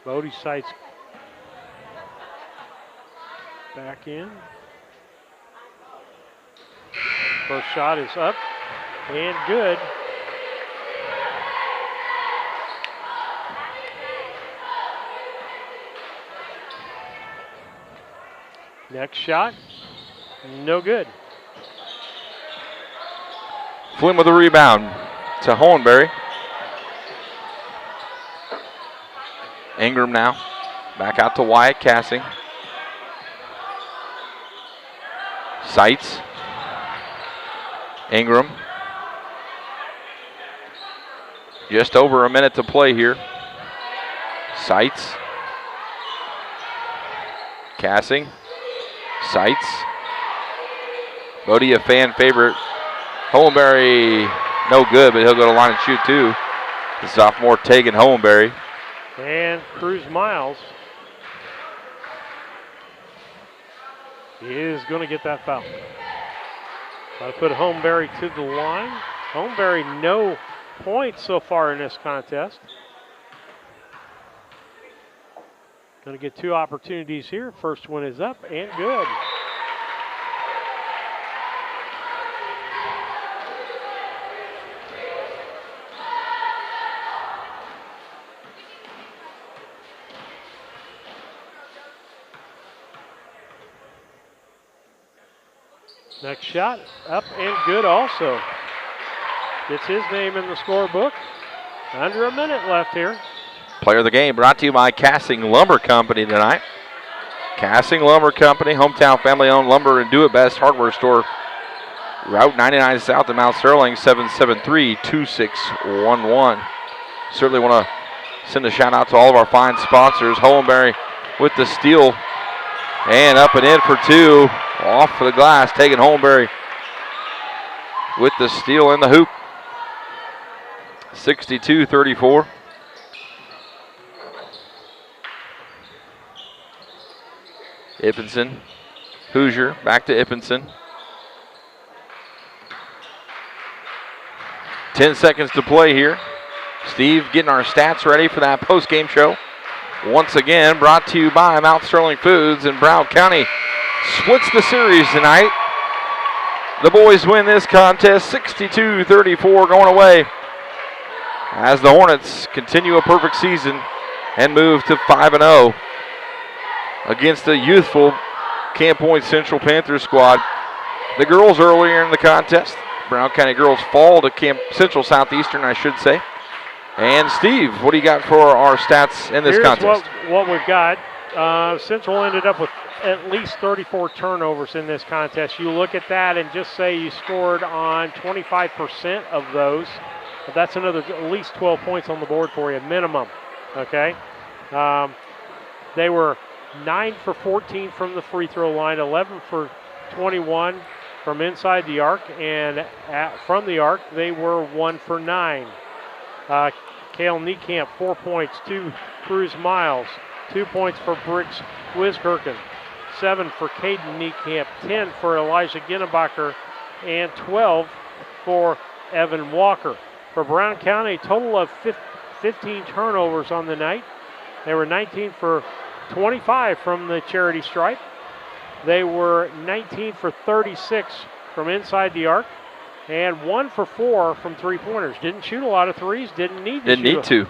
Bodie Seitz back in. First shot is up and good. Next shot, no good. Flynn with a rebound to Holmberry. Ingram now. Back out to Wyatt Cassing. Sights. Ingram. Just over a minute to play here. Sights. Cassing. Sights. Bodie, a fan favorite. Hohenberry, no good, but he'll go to line and shoot too. The sophomore Tegan Hohenberry. And Cruz Miles is going to get that foul. Got to put Hohenberry to the line. Hohenberry, no points so far in this contest. Going to get 2 opportunities here. First one is up and good. Next shot, up and good also. Gets his name in the scorebook. Under a minute left here. Player of the game brought to you by Cassing Lumber Company tonight. Cassing Lumber Company, hometown family-owned lumber and do-it-best hardware store. Route 99 South of Mount Sterling, 773-2611. Certainly want to send a shout-out to all of our fine sponsors. Hohenberry with the steal. And up and in for 2. Off for the glass, taking Hohenberry with the steal in the hoop. 62-34. Ippinson, Hoosier, back to Ippinson. 10 seconds to play here. Steve getting our stats ready for that post-game show. Once again, brought to you by Mount Sterling Foods, and Brown County splits the series tonight. The boys win this contest 62-34 going away as the Hornets continue a perfect season and move to 5-0 against the youthful Camp Point Central Panthers squad. The girls earlier in the contest, Brown County girls fall to Camp Central Southeastern, I should say. And Steve, what do you got for our stats in this contest? What we've got. Central ended up with at least 34 turnovers in this contest. You look at that and just say you scored on 25% of those. But that's another at least 12 points on the board for you, minimum. Okay? They were 9 for 14 from the free throw line, 11 for 21 from inside the arc, and from the arc they were 1 for 9. Kale Niekamp, 4 points, 2 Cruz Miles, 2 points for Briggs Wiskirchen, 7 for Caden Niekamp, 10 for Elijah Ginnebacher, and 12 for Evan Walker. For Brown County, a total of 15 turnovers on the night. They were 19 for 25 from the charity stripe. They were 19 for 36 from inside the arc, and 1 for 4 from three-pointers. Didn't shoot a lot of threes, didn't need to.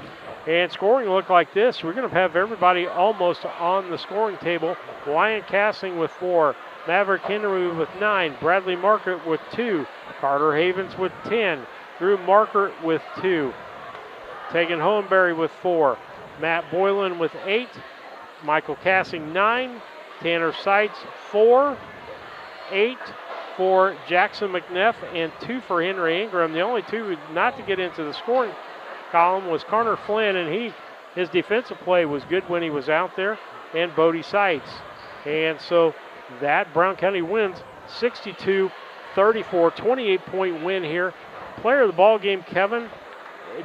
And scoring looked like this. We're going to have everybody almost on the scoring table. Wyatt Cassing with 4, Maverick Henry with 9, Bradley Market with 2, Carter Havens with 10, Drew Markert with 2, Tegan Hohenberry with 4, Matt Boylan with 8, Michael Cassing 9, Tanner Seitz 4, 8 for Jackson McNeff, and 2 for Henry Ingram. The only 2 not to get into the scoring column was Connor Flynn, and his defensive play was good when he was out there, and Bodie Seitz. And so that Brown County wins 62-34, 28-point win here. Player of the ball game, Kevin.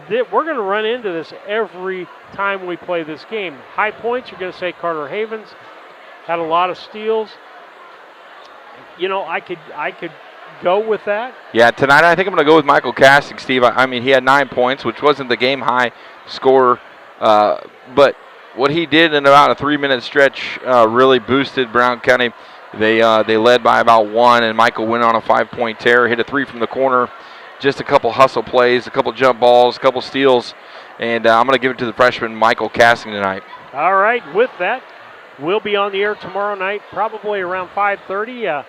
We're going to run into this every time we play this game. High points, you're going to say Carter Havens had a lot of steals. You know, I could go with that. Yeah, tonight I think I'm going to go with Michael Cassing, Steve. I mean, he had 9 points, which wasn't the game-high score, but what he did in about a 3-minute stretch really boosted Brown County. They led by about 1, and Michael went on a 5-point tear, hit a 3 from the corner, just a couple hustle plays, a couple jump balls, a couple steals, and I'm going to give it to the freshman Michael Cassing tonight. All right, with that, we'll be on the air tomorrow night, probably around 5:30.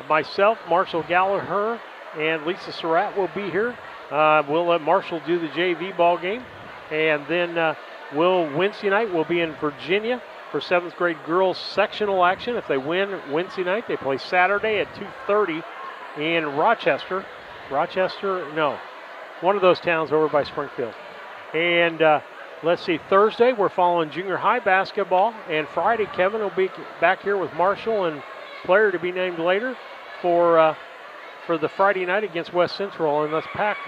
Myself, Marshall Gallagher, and Lisa Surratt will be here. We'll let Marshall do the JV ball game, and then Wednesday night will be in Virginia for 7th grade girls sectional action. If they win Wednesday night, they play Saturday at 2:30 in Rochester. No, one of those towns over by Springfield. And let's see, Thursday we're following junior high basketball, and Friday Kevin will be back here with Marshall and player to be named later for the Friday night against West Central. And let's pack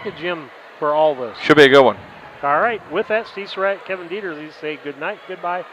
the gym for all this. Should be a good one. All right, with that, Steve Surratt, Kevin Dieter, these say good night, goodbye, and